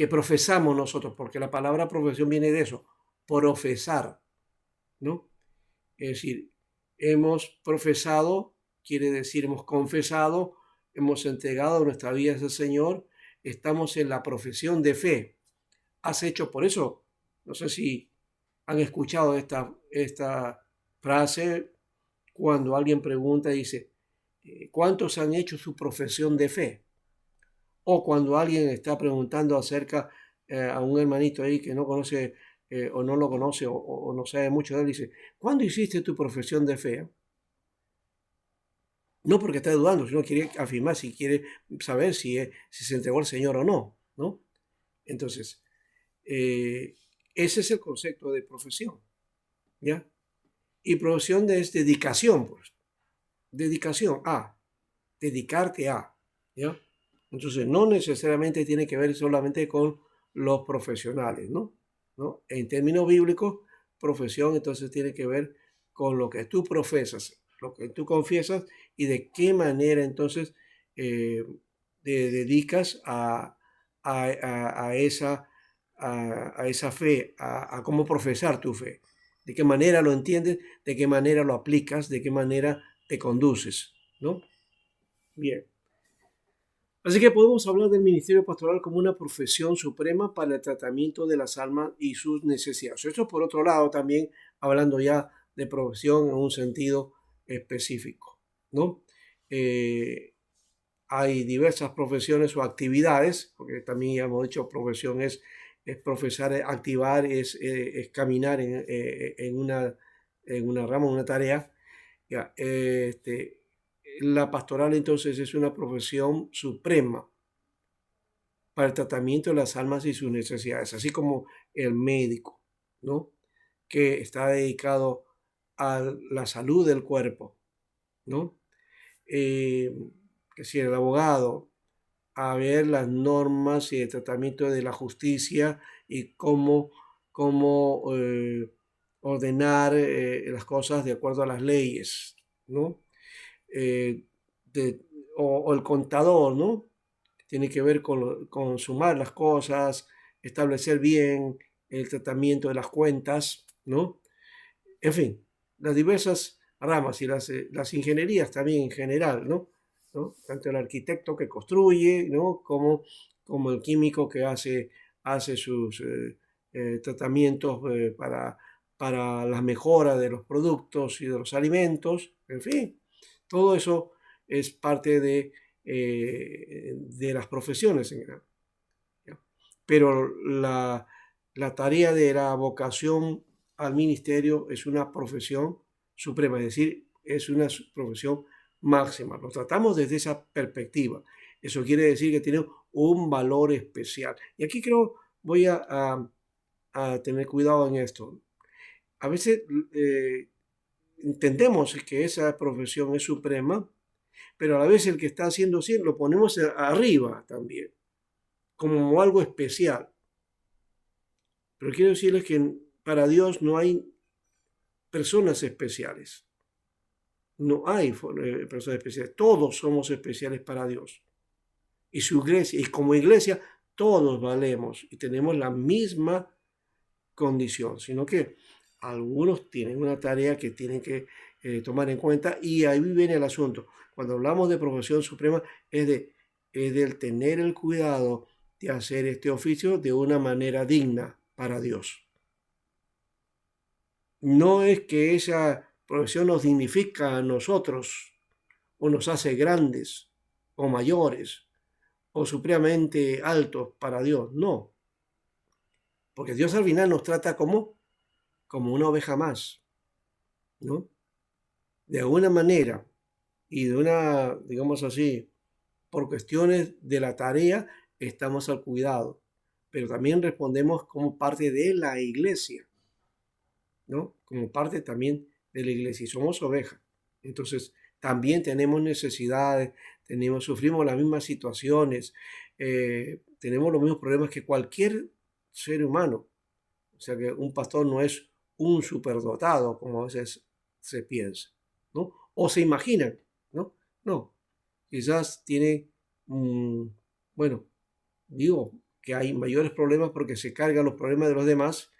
profesamos nosotros, porque la palabra profesión viene de eso, profesar, ¿no? Es decir, hemos profesado, quiere decir hemos confesado, hemos entregado nuestra vida al Señor, estamos en la profesión de fe. Has hecho por eso, no sé si han escuchado esta frase cuando alguien pregunta y dice, ¿cuántos han hecho su profesión de fe? O cuando alguien está preguntando acerca a un hermanito ahí que no conoce o no lo conoce o no sabe mucho de él, dice, ¿cuándo hiciste tu profesión de fe? No porque está dudando, sino quiere afirmar si quiere saber si se entregó al Señor o no, ¿no? Entonces, ese es el concepto de profesión, ¿ya? Y profesión es dedicación, pues. Dedicación a, dedicarte a, ¿ya? Entonces, no necesariamente tiene que ver solamente con los profesionales, ¿no? En términos bíblicos, profesión entonces tiene que ver con lo que tú profesas, lo que tú confiesas y de qué manera entonces te dedicas esa, a esa fe, a cómo profesar tu fe, de qué manera lo entiendes, de qué manera lo aplicas, de qué manera te conduces, ¿no? Bien. Así que podemos hablar del ministerio pastoral como una profesión suprema para el tratamiento de las almas y sus necesidades. Esto por otro lado también hablando ya de profesión en un sentido específico, ¿no? Hay diversas profesiones o actividades, porque también ya hemos dicho profesión es profesar, activar, es caminar en una rama, una tarea. Ya, la pastoral entonces es una profesión suprema para el tratamiento de las almas y sus necesidades, así como el médico, ¿no? Que está dedicado a la salud del cuerpo, ¿no? Que si el abogado, a ver las normas y el tratamiento de la justicia y cómo ordenar las cosas de acuerdo a las leyes, ¿no? eh, o el contador, ¿no? Tiene que ver con sumar las cosas, establecer bien el tratamiento de las cuentas, ¿no? En fin, las diversas ramas y las ingenierías también en general, ¿no? Tanto el arquitecto que construye, ¿no? Como el químico que hace sus tratamientos para la mejora de los productos y de los alimentos, en fin. Todo eso es parte de las profesiones en general, ¿ya? Pero la tarea de la vocación al ministerio es una profesión suprema, es decir, es una profesión máxima. Lo tratamos desde esa perspectiva. Eso quiere decir que tiene un valor especial. Y aquí voy a tener cuidado en esto. A veces entendemos que esa profesión es suprema, pero a la vez el que está haciendo 100 lo ponemos arriba también, como algo especial. Pero quiero decirles que para Dios no hay personas especiales. No hay personas especiales. Todos somos especiales para Dios. Y su iglesia, y como iglesia, todos valemos y tenemos la misma condición, sino que algunos tienen una tarea que tienen que tomar en cuenta y ahí viene el asunto. Cuando hablamos de profesión suprema es del tener el cuidado de hacer este oficio de una manera digna para Dios. No es que esa profesión nos dignifica a nosotros o nos hace grandes o mayores o supremamente altos para Dios, no. Porque Dios al final nos trata como una oveja más, ¿no? De alguna manera y de una, digamos así, por cuestiones de la tarea, estamos al cuidado, pero también respondemos como parte de la iglesia, ¿no? Como parte también de la iglesia y somos ovejas. Entonces, también tenemos necesidades, sufrimos las mismas situaciones, tenemos los mismos problemas que cualquier ser humano. O sea que un pastor no es un superdotado, como a veces se piensa, ¿no? O se imaginan, ¿no? No, quizás tiene, bueno, digo que hay mayores problemas porque se cargan los problemas de los demás,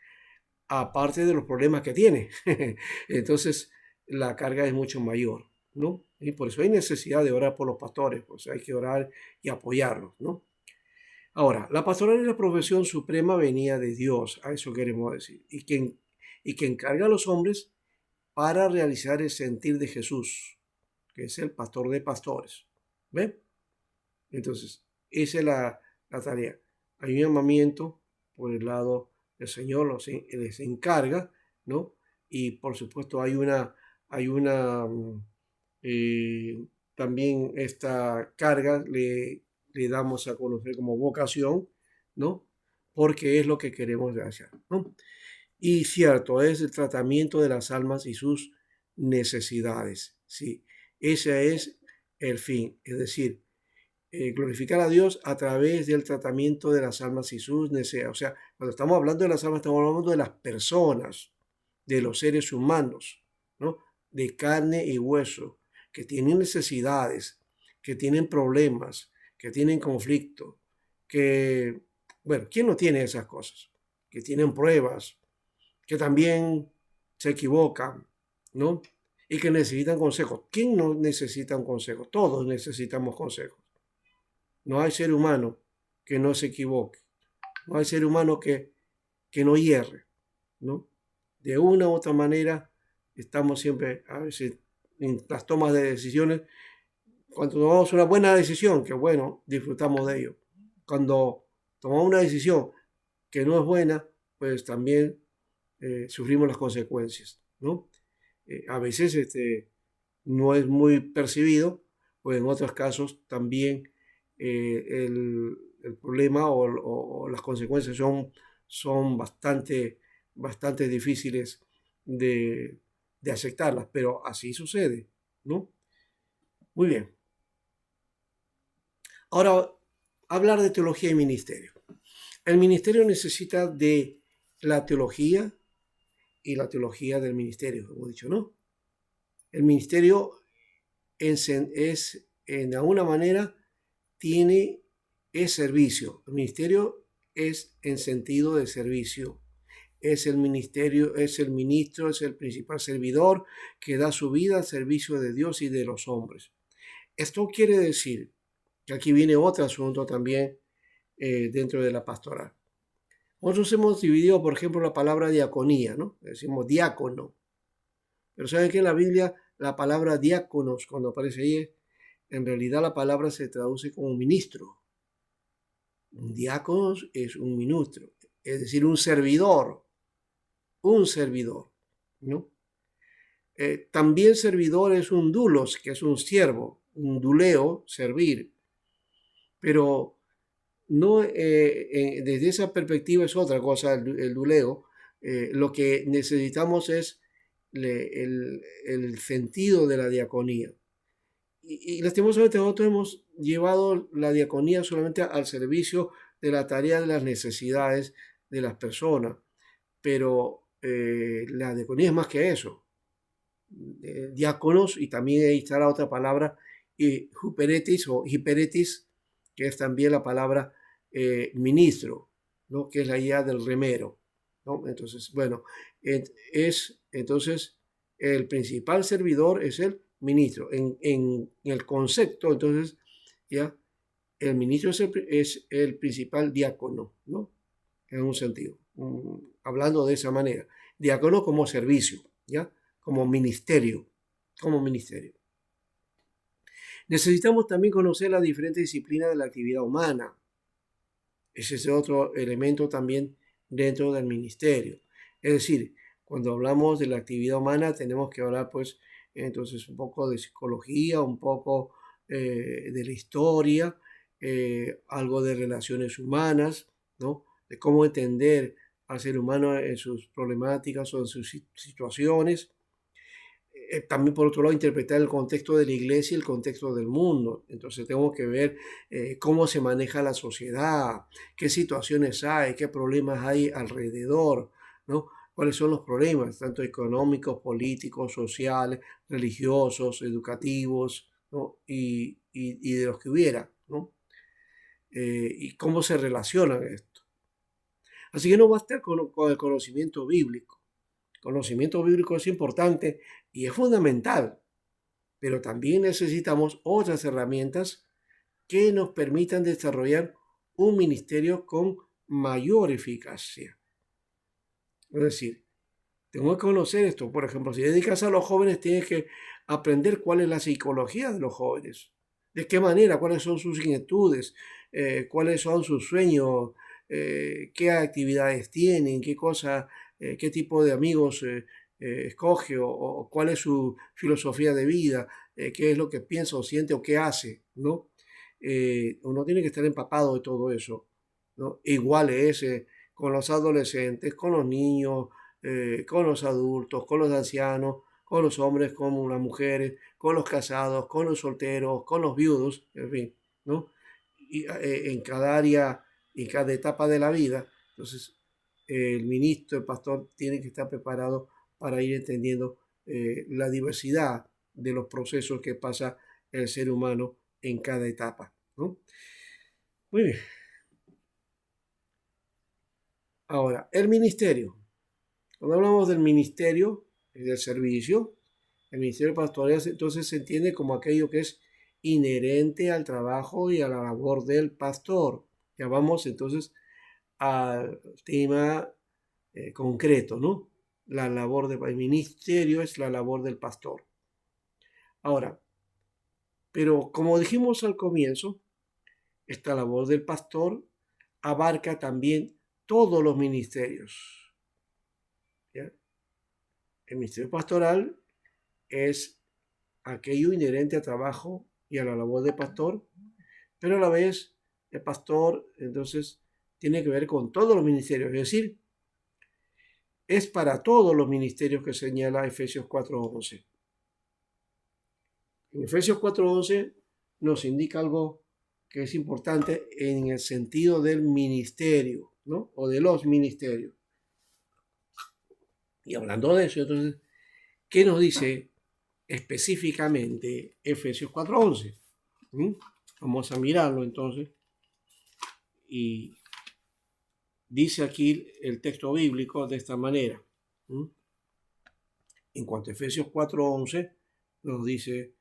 aparte de los problemas que tiene. Entonces, la carga es mucho mayor, ¿no? Y por eso hay necesidad de orar por los pastores, pues hay que orar y apoyarlos, ¿no? Ahora, la pastoral es la profesión suprema venía de Dios, a eso queremos decir, y que encarga a los hombres para realizar el sentir de Jesús, que es el pastor de pastores. ¿Ven? Entonces, esa es la tarea. Hay un llamamiento por el lado del Señor, les encarga, ¿no? Y por supuesto hay una también esta carga le damos a conocer como vocación, ¿no? Porque es lo que queremos hacer, ¿no? Y cierto, es el tratamiento de las almas y sus necesidades, ¿sí? Ese es el fin, es decir, glorificar a Dios a través del tratamiento de las almas y sus necesidades. O sea, cuando estamos hablando de las almas, estamos hablando de las personas, de los seres humanos, ¿no? De carne y hueso, que tienen necesidades, que tienen problemas, que tienen conflicto, que, bueno, ¿quién no tiene esas cosas? Que tienen pruebas, que también se equivocan, ¿no? Y que necesitan consejos. ¿Quién no necesita un consejo? Todos necesitamos consejos. No hay ser humano que no se equivoque. No hay ser humano que no hierre, ¿no? De una u otra manera estamos siempre, a veces, en las tomas de decisiones. Cuando tomamos una buena decisión, que bueno, disfrutamos de ello. Cuando tomamos una decisión que no es buena, pues también sufrimos las consecuencias, ¿no? A veces no es muy percibido, pues en otros casos también el problema o las consecuencias son bastante difíciles de aceptarlas, pero así sucede, ¿no? Muy bien. Ahora, hablar de teología y ministerio. El ministerio necesita de la teología y la teología del ministerio, como he dicho, ¿no? El ministerio en alguna manera es servicio. El ministerio es en sentido de servicio. Es el ministerio, es el ministro, es el principal servidor que da su vida al servicio de Dios y de los hombres. Esto quiere decir que aquí viene otro asunto también dentro de la pastoral. Nosotros hemos dividido, por ejemplo, la palabra diaconía, ¿no? Decimos diácono. Pero ¿saben que en la Biblia la palabra diáconos, cuando aparece ahí, en realidad la palabra se traduce como ministro? Un diácono es un ministro, es decir, un servidor, ¿no? También servidor es un dulos, que es un siervo, un duleo, servir. Pero no, desde esa perspectiva es otra cosa el duleo. Lo que necesitamos es el sentido de la diaconía. Y lastimosamente nosotros hemos llevado la diaconía solamente al servicio de la tarea de las necesidades de las personas, pero la diaconía es más que eso. Diáconos, y también ahí está la otra palabra, huperetis o hiperetis, que es también la palabra ministro, ¿no? Que es la idea del remero, ¿no? Entonces, bueno, entonces el principal servidor es el ministro. En el concepto, entonces, ya el ministro es el principal diácono, ¿no? En un sentido, hablando de esa manera. Diácono como servicio, ¿ya? Como ministerio, como ministerio. Necesitamos también conocer las diferentes disciplinas de la actividad humana. Ese es otro elemento también dentro del ministerio. Es decir, cuando hablamos de la actividad humana tenemos que hablar pues entonces un poco de psicología, un poco de la historia, algo de relaciones humanas, ¿no? De cómo entender al ser humano en sus problemáticas o en sus situaciones. También por otro lado interpretar el contexto de la iglesia y el contexto del mundo. Entonces tenemos que ver cómo se maneja la sociedad, qué situaciones hay, qué problemas hay alrededor, ¿no? Cuáles son los problemas, tanto económicos, políticos, sociales, religiosos, educativos, ¿no? Y de los que hubiera, ¿no? Y cómo se relacionan esto. Así que no basta con el conocimiento bíblico. El conocimiento bíblico es importante y es fundamental, pero también necesitamos otras herramientas que nos permitan desarrollar un ministerio con mayor eficacia. Es decir, tengo que conocer esto. Por ejemplo, si dedicas a los jóvenes, tienes que aprender cuál es la psicología de los jóvenes. De qué manera, cuáles son sus inquietudes, cuáles son sus sueños, qué actividades tienen, qué cosas, qué tipo de amigos escoge o cuál es su filosofía de vida, qué es lo que piensa o siente o qué hace, ¿no? Uno tiene que estar empapado de todo eso, ¿no? Igual es con los adolescentes, con los niños, con los adultos, con los ancianos, con los hombres, con las mujeres, con los casados, con los solteros, con los viudos, en fin, ¿no? Y en cada área, en cada etapa de la vida. Entonces, el ministro, el pastor, tiene que estar preparado para ir entendiendo la diversidad de los procesos que pasa el ser humano en cada etapa, ¿no? Muy bien. Ahora, el ministerio. Cuando hablamos del ministerio, del servicio, el ministerio pastoral entonces se entiende como aquello que es inherente al trabajo y a la labor del pastor. Ya vamos entonces al tema concreto, ¿no? La labor del ministerio es la labor del pastor. Ahora, pero como dijimos al comienzo, esta labor del pastor abarca también todos los ministerios. ¿Ya? El ministerio pastoral es aquello inherente al trabajo y a la labor del pastor, pero a la vez el pastor entonces tiene que ver con todos los ministerios, es decir, es para todos los ministerios que señala Efesios 4:11. En Efesios 4:11 nos indica algo que es importante en el sentido del ministerio, ¿no? O de los ministerios. Y hablando de eso, entonces, ¿qué nos dice específicamente Efesios 4:11? Vamos a mirarlo entonces. Y dice aquí el texto bíblico de esta manera. En cuanto a Efesios 4:11, nos dice,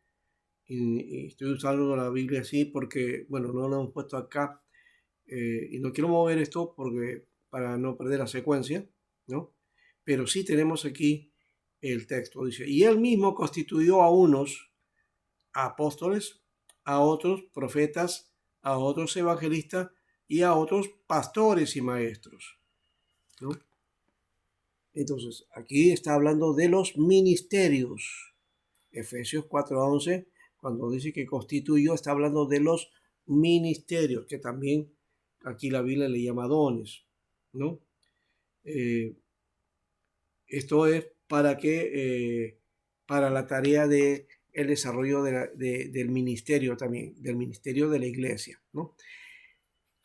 y estoy usando la Biblia así porque, bueno, no lo hemos puesto acá, y no quiero mover esto porque para no perder la secuencia, ¿no? Pero sí tenemos aquí el texto. Dice, y él mismo constituyó a unos apóstoles, a otros profetas, a otros evangelistas y a otros pastores y maestros, ¿no? Entonces, aquí está hablando de los ministerios. Efesios 4:11, cuando dice que constituyó, está hablando de los ministerios, que también aquí la Biblia le llama dones, ¿no? Esto es para que, para la tarea de el desarrollo del ministerio también, del ministerio de la iglesia, ¿no?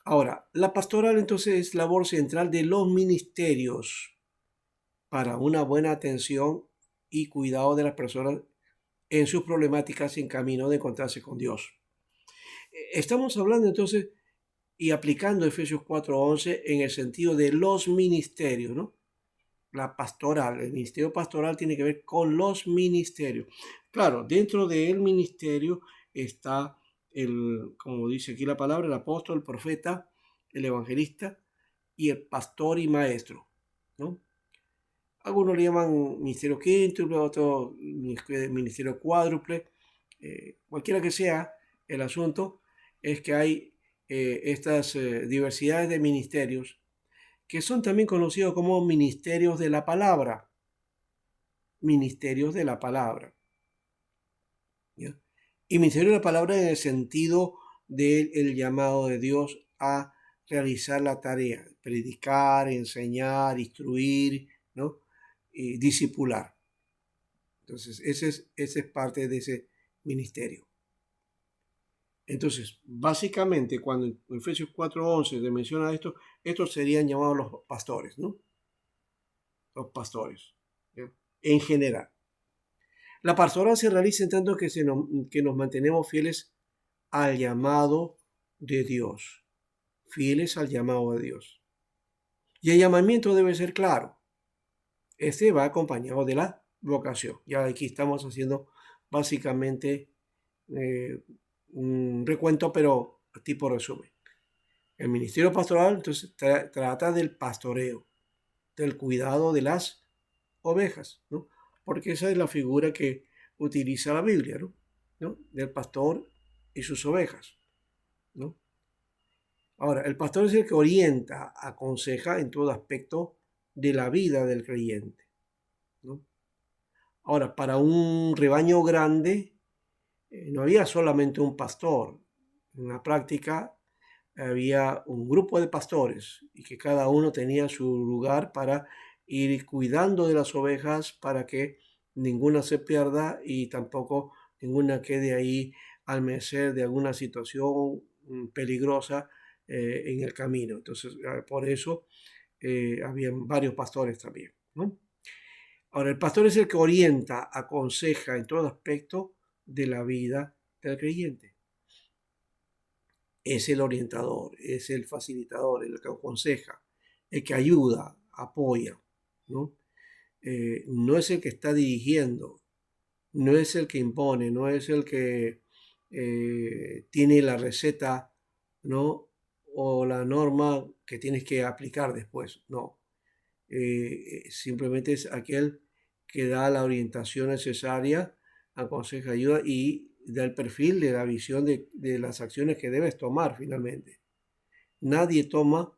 Ahora, la pastoral entonces es labor central de los ministerios para una buena atención y cuidado de las personas en sus problemáticas en camino de encontrarse con Dios. Estamos hablando entonces y aplicando Efesios 4:11 en el sentido de los ministerios, ¿no? La pastoral, el ministerio pastoral tiene que ver con los ministerios. Claro, dentro del ministerio está como dice aquí la palabra, el apóstol, el profeta, el evangelista y el pastor y maestro, ¿no? Algunos le llaman ministerio quíntuple, otros ministerio cuádruple. Cualquiera que sea el asunto, es que hay estas diversidades de ministerios que son también conocidos como ministerios de la palabra. Ministerios de la palabra. ¿Ya? Y ministerio de la palabra en el sentido del llamado de Dios a realizar la tarea, predicar, enseñar, instruir, ¿no? Y discipular. Entonces, ese es parte de ese ministerio. Entonces, básicamente, cuando en Efesios 4:11 se menciona esto, estos serían llamados los pastores, ¿no? Los pastores, ¿ya? En general. La pastoral se realiza en tanto que nos mantenemos fieles al llamado de Dios. Fieles al llamado de Dios. Y el llamamiento debe ser claro. Este va acompañado de la vocación. Ya aquí estamos haciendo básicamente un recuento, pero tipo resumen. El ministerio pastoral entonces trata del pastoreo, del cuidado de las ovejas, ¿no? Porque esa es la figura que utiliza la Biblia, ¿no? Del pastor y sus ovejas, ¿no? Ahora, el pastor es el que orienta, aconseja en todo aspecto de la vida del creyente, ¿no? Ahora, para un rebaño grande, no había solamente un pastor. En la práctica había un grupo de pastores y que cada uno tenía su lugar para ir cuidando de las ovejas para que ninguna se pierda y tampoco ninguna quede ahí al merced de alguna situación peligrosa en el camino. Entonces, por eso habían varios pastores también, ¿no? Ahora, el pastor es el que orienta, aconseja en todo aspecto de la vida del creyente. Es el orientador, es el facilitador, el que aconseja, el que ayuda, apoya, ¿no? No es el que está dirigiendo, no es el que impone, no es el que tiene la receta, ¿no? O la norma que tienes que aplicar después, no. Simplemente es aquel que da la orientación necesaria, aconseja, ayuda y da el perfil de la visión de las acciones que debes tomar finalmente. Nadie toma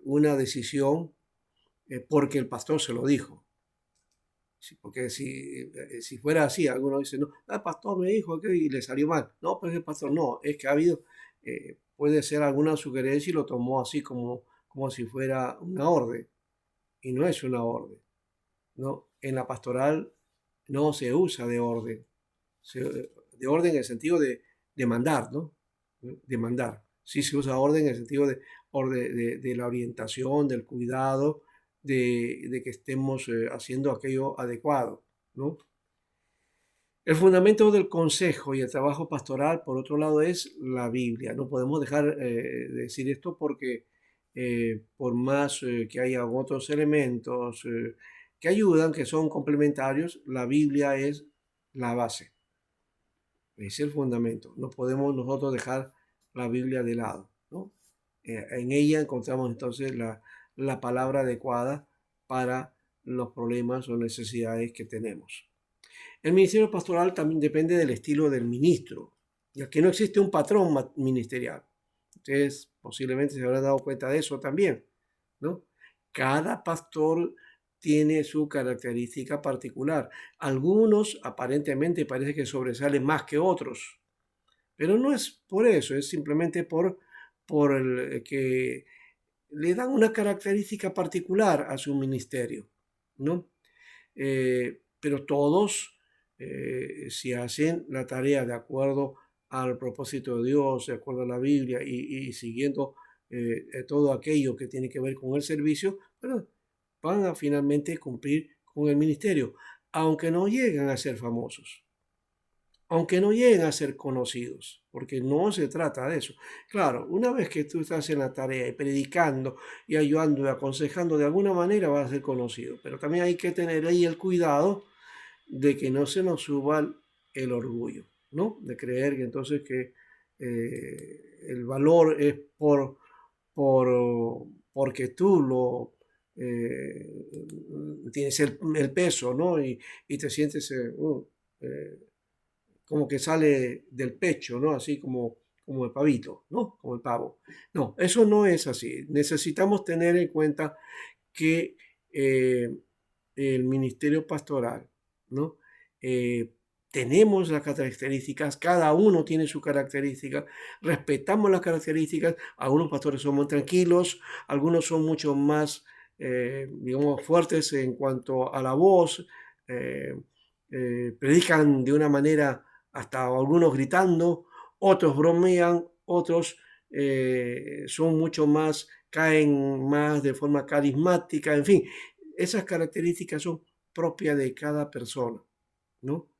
una decisión porque el pastor se lo dijo. Porque si fuera así, algunos dicen, no, el pastor me dijo que y le salió mal. No, pues el pastor no, es que ha habido, puede ser alguna sugerencia y lo tomó así como si fuera una orden. Y no es una orden, ¿no? En la pastoral no se usa de orden. De orden en el sentido de mandar, ¿no? De mandar. Sí se usa orden en el sentido de la orientación, del cuidado, de que estemos haciendo aquello adecuado, ¿no? El fundamento del consejo y el trabajo pastoral, por otro lado, es la Biblia. No podemos dejar de decir esto porque por más que haya otros elementos que ayudan, que son complementarios, la Biblia es la base. Es el fundamento. No podemos nosotros dejar la Biblia de lado, ¿no? En ella encontramos entonces la palabra adecuada para los problemas o necesidades que tenemos. El ministerio pastoral también depende del estilo del ministro, ya que no existe un patrón ministerial. Ustedes posiblemente se habrán dado cuenta de eso también, ¿no? Cada pastor tiene su característica particular. Algunos aparentemente parece que sobresalen más que otros, pero no es por eso, es simplemente por el que le dan una característica particular a su ministerio, ¿no? Pero todos, si hacen la tarea de acuerdo al propósito de Dios, de acuerdo a la Biblia y siguiendo todo aquello que tiene que ver con el servicio, bueno, van a finalmente cumplir con el ministerio, aunque no lleguen a ser famosos, aunque no lleguen a ser conocidos, porque no se trata de eso. Claro, una vez que tú estás en la tarea y predicando y ayudando y aconsejando, de alguna manera vas a ser conocido, pero también hay que tener ahí el cuidado de que no se nos suba el orgullo. ¿no? De creer que entonces que el valor es porque tú tienes el peso, ¿no? Y te sientes eh, como que sale del pecho, ¿no? Así como el pavito, ¿no? Como el pavo. No, eso no es así. Necesitamos tener en cuenta que eh, el ministerio pastoral, ¿no? Eh, tenemos las características, cada uno tiene su característica, respetamos las características, algunos pastores son muy tranquilos, algunos son mucho más, digamos, fuertes en cuanto a la voz, eh, predican de una manera hasta algunos gritando, otros bromean, otros son mucho más, caen más de forma carismática, en fin, esas características son propias de cada persona, ¿no?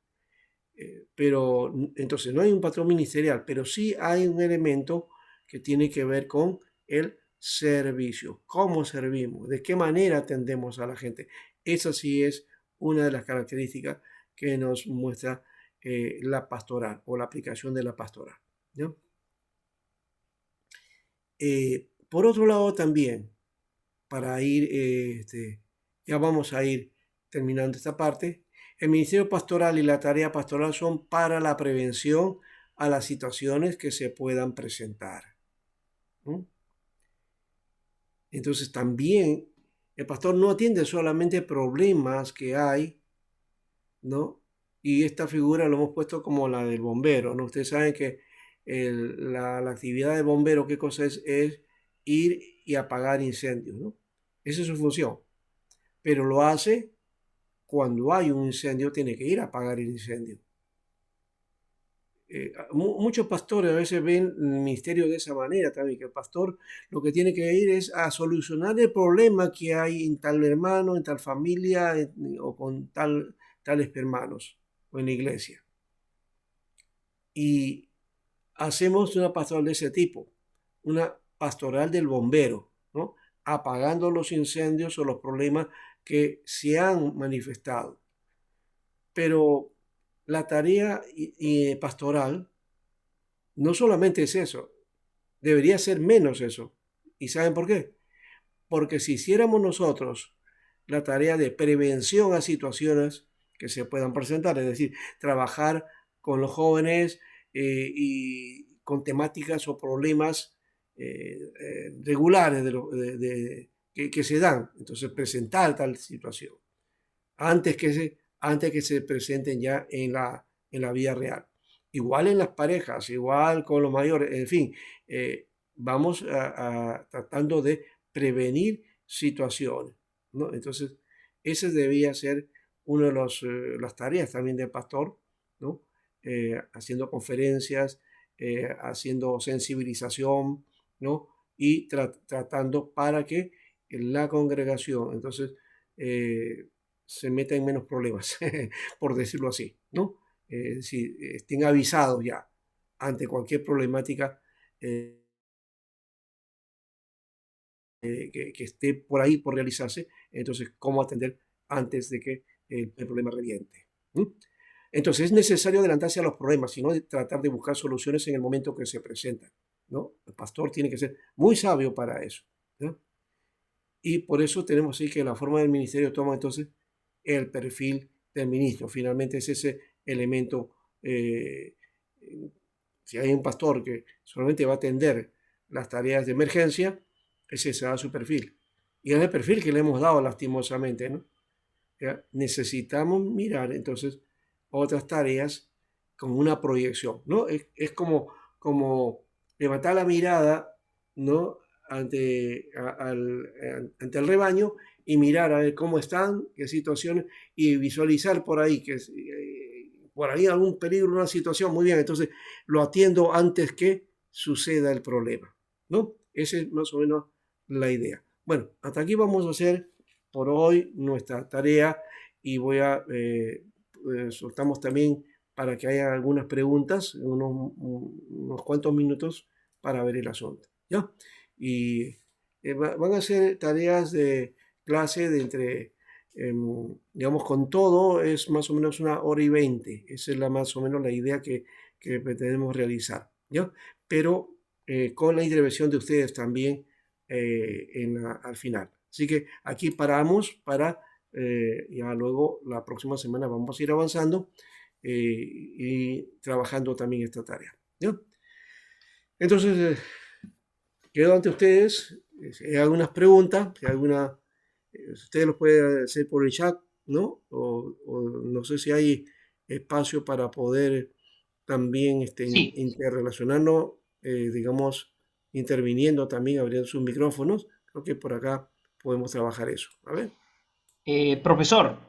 Pero entonces no hay un patrón ministerial, pero sí hay un elemento que tiene que ver con el servicio, cómo servimos, de qué manera atendemos a la gente. Esa sí es una de las características que nos muestra la pastoral o la aplicación de la pastoral, ¿no? Por otro lado también, para ir, ya vamos a ir terminando esta parte, el ministerio pastoral y la tarea pastoral son para la prevención a las situaciones que se puedan presentar, ¿no? Entonces también el pastor no atiende solamente problemas que hay, ¿no? Y esta figura lo hemos puesto como la del bombero, ¿no? Ustedes saben que la actividad del bombero, ¿qué cosa es? Es ir y apagar incendios, ¿no? Esa es su función, pero lo hace cuando hay un incendio, tiene que ir a apagar el incendio. Muchos pastores a veces ven el ministerio de esa manera también, que el pastor lo que tiene que ir es a solucionar el problema que hay en tal hermano, en tal familia o con tales hermanos o en la iglesia. Y hacemos una pastoral de ese tipo, una pastoral del bombero, ¿no? Apagando los incendios o los problemas que se han manifestado. Pero la tarea pastoral no solamente es eso, debería ser menos eso. ¿Y saben por qué? Porque si hiciéramos nosotros la tarea de prevención a situaciones que se puedan presentar, es decir, trabajar con los jóvenes y con temáticas o problemas regulares que se dan, entonces presentar tal situación antes que se presenten ya en la vida real. Igual en las parejas, igual con los mayores, en fin, vamos tratando de prevenir situaciones, ¿no? Entonces, esa debía ser una de las tareas también del pastor, ¿no? Haciendo conferencias, haciendo sensibilización, ¿no? Y tratando para que la congregación, entonces, se meta en menos problemas, por decirlo así, ¿no? Si estén avisados ya ante cualquier problemática que esté por ahí por realizarse, entonces cómo atender antes de que el problema reviente. ¿No? Entonces es necesario adelantarse a los problemas, sino tratar de buscar soluciones en el momento que se presentan, ¿no? El pastor tiene que ser muy sabio para eso, ¿no? Y por eso tenemos así que la forma del ministerio toma entonces el perfil del ministro. Finalmente es ese elemento. Si hay un pastor que solamente va a atender las tareas de emergencia, ese será su perfil. Y es el perfil que le hemos dado lastimosamente, ¿no? ¿Ya? Necesitamos mirar entonces otras tareas con una proyección, ¿no? Es como levantar la mirada, ¿no? Ante el rebaño y mirar a ver cómo están, qué situaciones, y visualizar por ahí que por ahí algún peligro, una situación, muy bien, entonces lo atiendo antes que suceda el problema, ¿no? Esa es más o menos la idea. Bueno, hasta aquí vamos a hacer por hoy nuestra tarea y soltamos también para que haya algunas preguntas, unos cuantos minutos para ver el asunto, ¿ya? Y van a ser tareas de clase de entre digamos, con todo es más o menos 1 hora y 20. Esa es más o menos la idea que pretendemos realizar, ¿ya? Pero con la intervención de ustedes también al final. Así que aquí paramos para ya luego la próxima semana vamos a ir avanzando y trabajando también esta tarea, ¿ya? Entonces, quedo ante ustedes. Si hay algunas preguntas, si hay alguna, ustedes lo pueden hacer por el chat, ¿no? O no sé si hay espacio para poder también Sí, interrelacionarnos, digamos, interviniendo también, abriendo sus micrófonos. Creo que por acá podemos trabajar eso. A ver. profesor,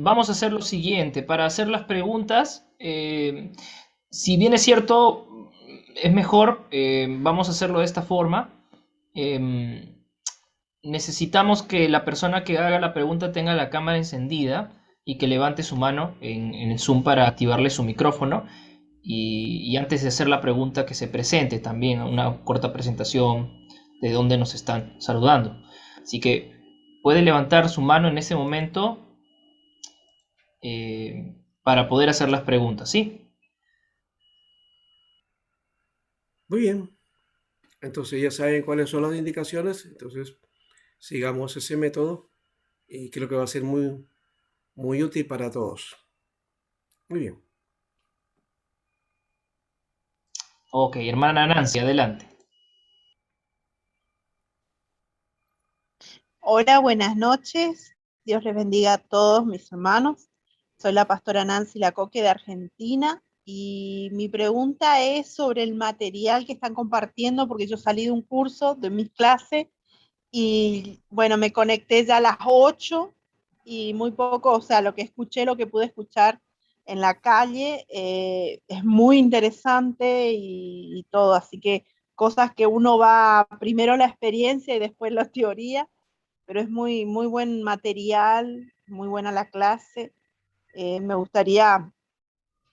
vamos a hacer lo siguiente. Para hacer las preguntas, si bien es cierto, es mejor, vamos a hacerlo de esta forma. Em, Necesitamos que la persona que haga la pregunta tenga la cámara encendida y que levante su mano en el Zoom para activarle su micrófono. Y antes de hacer la pregunta, que se presente también una corta presentación de dónde nos están saludando. Así que puede levantar su mano en ese momento para poder hacer las preguntas, ¿sí? Muy bien. Entonces ya saben cuáles son las indicaciones. Entonces sigamos ese método y creo que va a ser muy, muy útil para todos. Muy bien. Ok, hermana Nancy, adelante. Hola, buenas noches. Dios les bendiga a todos mis hermanos. Soy la pastora Nancy Lacoque de Argentina y mi pregunta es sobre el material que están compartiendo, porque yo salí de un curso de mi clase y bueno, me conecté ya a las 8 y muy poco, o sea, lo que escuché, lo que pude escuchar en la calle es muy interesante y todo, así que cosas que uno va primero la experiencia y después la teoría, pero es muy, muy buen material, muy buena la clase. Me gustaría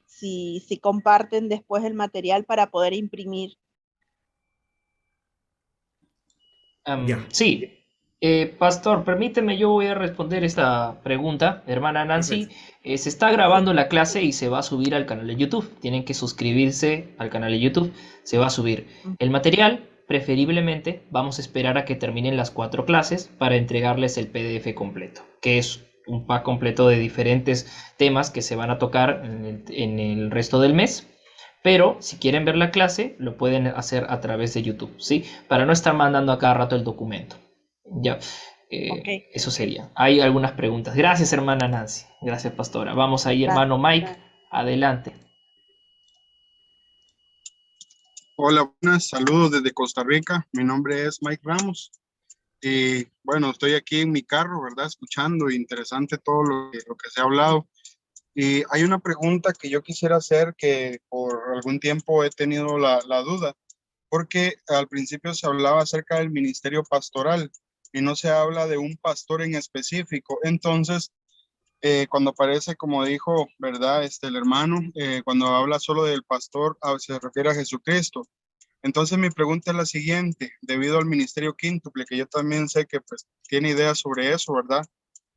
si comparten después el material para poder imprimir. Ya, Sí, pastor, permíteme, yo voy a responder esta pregunta. Hermana Nancy, perfecto. se está Sí. grabando la clase y se va a subir al canal de YouTube. Tienen que suscribirse al canal de YouTube, se va a subir. El material, preferiblemente, vamos a esperar a que terminen las 4 clases para entregarles el PDF completo, que es un pack completo de diferentes temas que se van a tocar en el resto del mes. Pero si quieren ver la clase, lo pueden hacer a través de YouTube, ¿sí? Para no estar mandando a cada rato el documento. Ya, Ok, eso sería. Hay algunas preguntas. Gracias, hermana Nancy. Gracias, pastora. Vamos ahí, gracias. hermano Mike. Adelante. Hola, buenas, saludos desde Costa Rica. Mi nombre es Mike Ramos. Y bueno, estoy aquí en mi carro, ¿verdad? Escuchando, interesante todo lo que se ha hablado. Y hay una pregunta que yo quisiera hacer que por algún tiempo he tenido la duda, porque al principio se hablaba acerca del ministerio pastoral y no se habla de un pastor en específico. Entonces, cuando aparece, como dijo, ¿verdad? El hermano, cuando habla solo del pastor, se refiere a Jesucristo. Entonces mi pregunta es la siguiente, debido al ministerio quíntuple, que yo también sé que pues tiene ideas sobre eso, ¿verdad?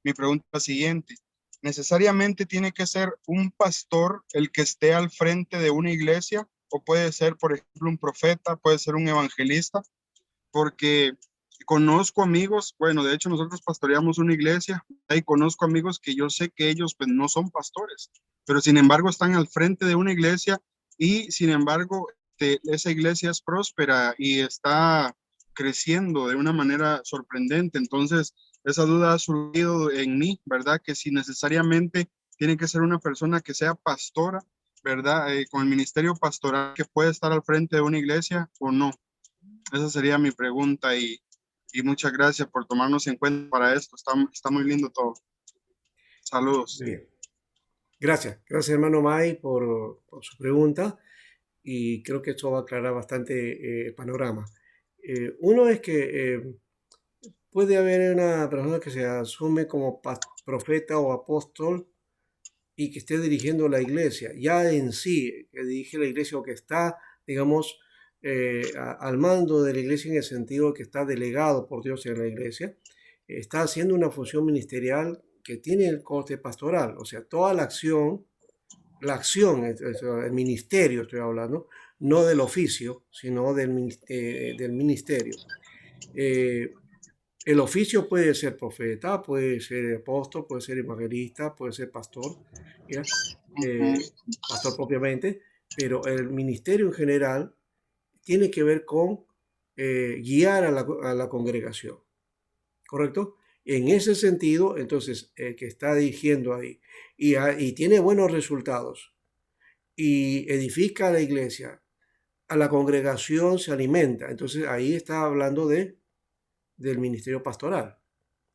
Mi pregunta es la siguiente, ¿necesariamente tiene que ser un pastor el que esté al frente de una iglesia o puede ser, por ejemplo, un profeta, puede ser un evangelista? Porque conozco amigos, bueno, de hecho nosotros pastoreamos una iglesia y conozco amigos que yo sé que ellos pues no son pastores, pero sin embargo están al frente de una iglesia y sin embargo esa iglesia es próspera y está creciendo de una manera sorprendente. Entonces, esa duda ha surgido en mí, ¿verdad? Que si necesariamente tiene que ser una persona que sea pastora, ¿verdad? Con el ministerio pastoral que puede estar al frente de una iglesia o no. Esa sería mi pregunta y muchas gracias por tomarnos en cuenta para esto. Está muy lindo todo. Saludos. Muy bien. Gracias. Gracias, hermano Mike, por su pregunta. Y creo que esto va a aclarar bastante el panorama. Uno es que puede haber una persona que se asume como profeta o apóstol y que esté dirigiendo la iglesia, ya en sí, que dirige la iglesia o que está, digamos, al mando de la iglesia en el sentido que está delegado por Dios en la iglesia, está haciendo una función ministerial que tiene el corte pastoral, o sea, toda la acción, el ministerio estoy hablando, no del oficio, sino del ministerio. El oficio puede ser profeta, puede ser apóstol, puede ser evangelista, puede ser pastor, ¿ya? Pastor propiamente, pero el ministerio en general tiene que ver con guiar a la congregación, ¿correcto? En ese sentido, entonces, el que está dirigiendo ahí y tiene buenos resultados y edifica la iglesia, a la congregación se alimenta. Entonces, ahí está hablando del ministerio pastoral,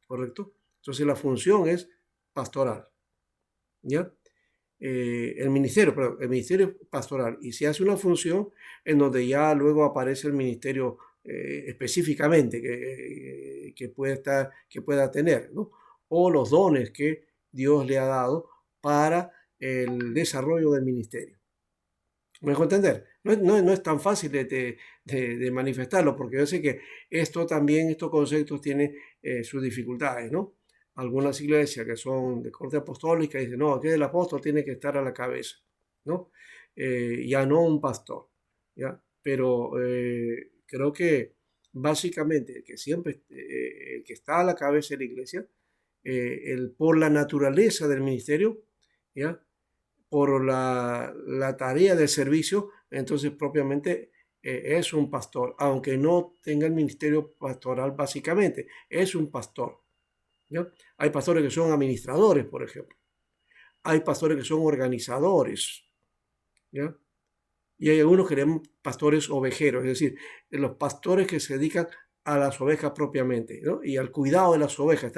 ¿correcto? Entonces, la función es pastoral, ¿ya? El ministerio pastoral, y se hace una función en donde ya luego aparece el ministerio específicamente que pueda tener, ¿no? O los dones que Dios le ha dado para el desarrollo del ministerio. ¿Me dejo entender? No es tan fácil de manifestarlo, porque yo sé que estos conceptos tienen sus dificultades, ¿no? Algunas iglesias que son de corte apostólica dicen, no, aquí el apóstol tiene que estar a la cabeza, ¿no? Ya no un pastor, ¿ya? Pero creo que básicamente el que está a la cabeza de la iglesia, por la naturaleza del ministerio, ¿ya? Por la tarea de servicio, entonces propiamente es un pastor, aunque no tenga el ministerio pastoral básicamente, es un pastor, ¿no? Hay pastores que son administradores, por ejemplo. Hay pastores que son organizadores, ¿ya? Y hay algunos que llaman pastores ovejeros, es decir, los pastores que se dedican a las ovejas propiamente, ¿no? Y al cuidado de las ovejas,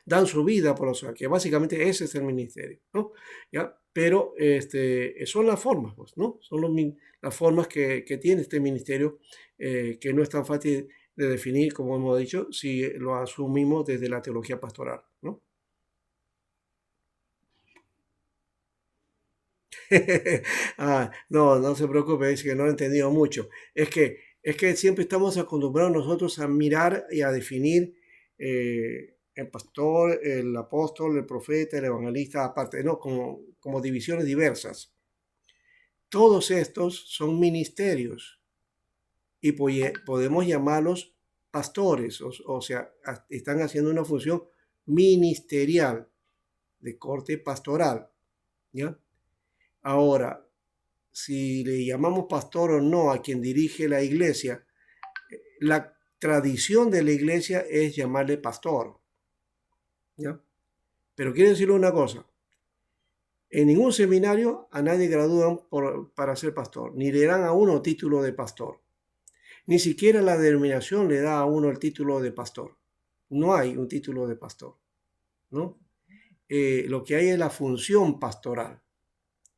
dan su vida por las ovejas, que básicamente ese es el ministerio, ¿no? ¿Ya? Pero son las formas, pues, ¿no? Son las formas que tiene este ministerio, que no es tan fácil de definir, como hemos dicho, si lo asumimos desde la teología pastoral, ¿no? No se preocupe, es que no he entendido mucho. Es que siempre estamos acostumbrados nosotros a mirar y a definir el pastor, el apóstol, el profeta, el evangelista, aparte, ¿no? Como divisiones diversas. Todos estos son ministerios y podemos llamarlos pastores, o sea, están haciendo una función ministerial de corte pastoral, ¿ya? Ahora, si le llamamos pastor o no a quien dirige la iglesia, la tradición de la iglesia es llamarle pastor, ¿ya? Pero quiero decirle una cosa, en ningún seminario a nadie gradúan para ser pastor, ni le dan a uno título de pastor, ni siquiera la denominación le da a uno el título de pastor, no hay un título de pastor, ¿no? Lo que hay es la función pastoral,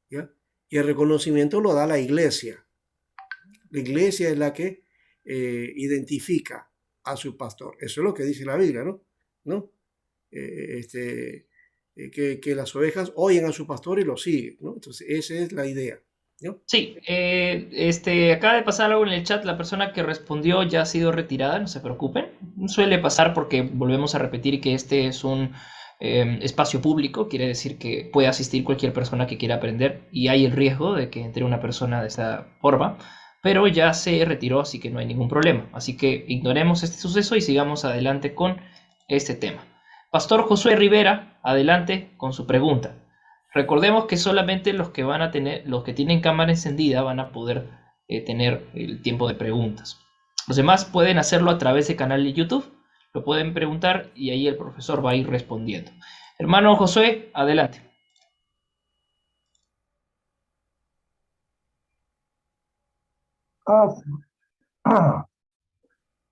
¿ya? Y el reconocimiento lo da la iglesia. La iglesia es la que identifica a su pastor. Eso es lo que dice la Biblia, ¿no? Que las ovejas oyen a su pastor y lo siguen, ¿no? Entonces, esa es la idea, ¿no? Sí, acaba de pasar algo en el chat, la persona que respondió ya ha sido retirada, no se preocupen. Suele pasar porque volvemos a repetir que este es un espacio público, quiere decir que puede asistir cualquier persona que quiera aprender y hay el riesgo de que entre una persona de esta forma, pero ya se retiró, así que no hay ningún problema. Así que ignoremos este suceso y sigamos adelante con este tema. Pastor Josué Rivera, adelante con su pregunta. Recordemos que solamente los que tienen cámara encendida van a poder tener el tiempo de preguntas. Los demás pueden hacerlo a través del canal de YouTube, lo pueden preguntar y ahí el profesor va a ir respondiendo. Hermano Josué, adelante.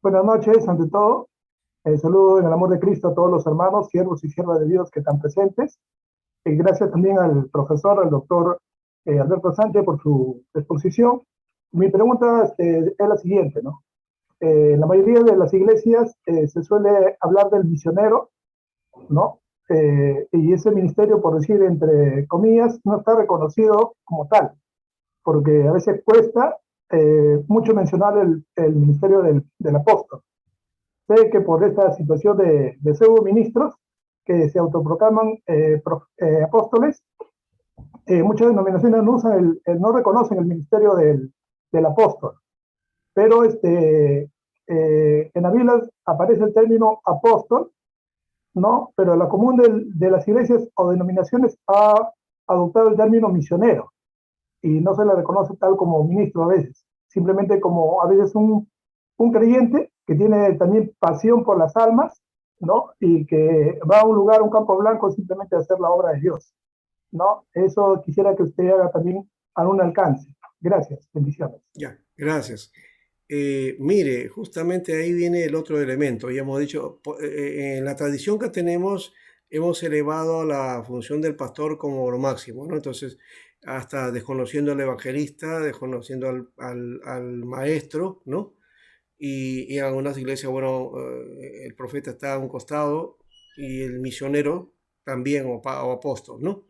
Buenas noches, ante todo. Saludo en el amor de Cristo a todos los hermanos, siervos y siervas de Dios que están presentes. Gracias también al profesor, al doctor Alberto Sánchez, por su exposición. Mi pregunta es la siguiente, ¿no? En la mayoría de las iglesias se suele hablar del misionero, ¿no? Y ese ministerio, por decir entre comillas, no está reconocido como tal, porque a veces cuesta mucho mencionar el ministerio del apóstol. Sé que por esta situación de pseudo ministros, que se autoproclaman apóstoles, muchas denominaciones no reconocen el ministerio del apóstol, pero en la Biblia aparece el término apóstol, ¿no? Pero la común de las iglesias o denominaciones ha adoptado el término misionero y no se le reconoce tal como ministro a veces, simplemente como a veces un creyente que tiene también pasión por las almas, ¿no? Y que va a un lugar, un campo blanco, simplemente a hacer la obra de Dios, ¿no? Eso quisiera que usted haga también a un alcance. Gracias, bendiciones. Ya, gracias. Mire, justamente ahí viene el otro elemento. Ya hemos dicho, en la tradición que tenemos, hemos elevado la función del pastor como lo máximo, ¿no? Entonces, hasta desconociendo al evangelista, desconociendo al maestro, ¿no? Y en algunas iglesias, bueno, el profeta está a un costado y el misionero también, o apóstol, ¿no?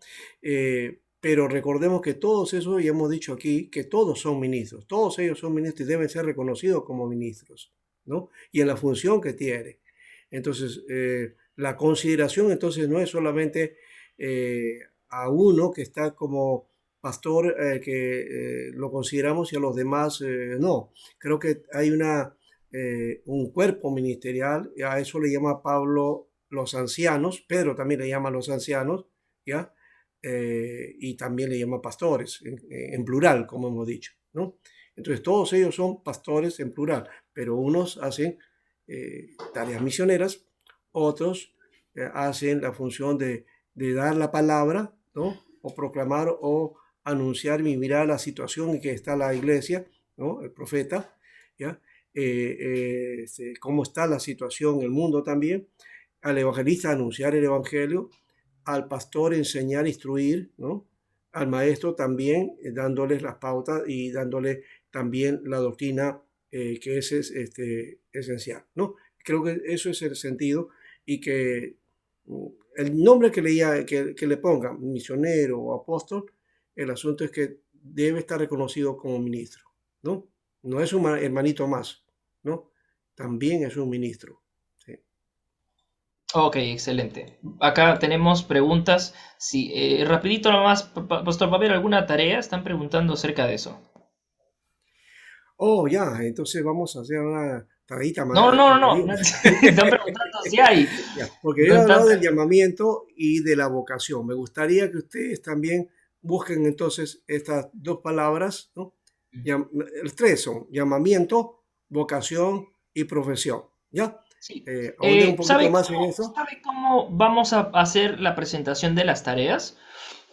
Pero recordemos que todos esos, ya hemos dicho aquí, que todos son ministros, todos ellos son ministros y deben ser reconocidos como ministros, ¿no? Y en la función que tiene. Entonces, la consideración entonces no es solamente a uno que está como pastor, que lo consideramos, y a los demás no. Creo que hay un cuerpo ministerial, y a eso le llama Pablo los ancianos, Pedro también le llama los ancianos, ¿ya? Y también le llama pastores, en plural, como hemos dicho, ¿no? Entonces todos ellos son pastores en plural, pero unos hacen tareas misioneras, otros hacen la función de dar la palabra, ¿no? O proclamar o anunciar y mirar la situación en que está la iglesia, ¿no? El profeta, ¿ya? Cómo está la situación en el mundo también, al evangelista anunciar el evangelio, al pastor enseñar, instruir, ¿no? Al maestro también dándoles las pautas y dándole también la doctrina que es esencial, ¿no? Creo que eso es el sentido, y que el nombre que le pongan, misionero o apóstol, el asunto es que debe estar reconocido como ministro, ¿no? No es un hermanito más, ¿no? También es un ministro. Ok, excelente. Acá tenemos preguntas. Sí, rapidito nomás, Pastor, ¿va a haber alguna tarea? Están preguntando acerca de eso. Oh, ya, entonces vamos a hacer una tareita más. No. Están preguntando si hay. Ya, porque yo he hablado del llamamiento y de la vocación. Me gustaría que ustedes también busquen entonces estas dos palabras, ¿no? Los tres son llamamiento, vocación y profesión, ¿ya? Sí. Un poquito más en eso. ¿Sabe cómo vamos a hacer la presentación de las tareas?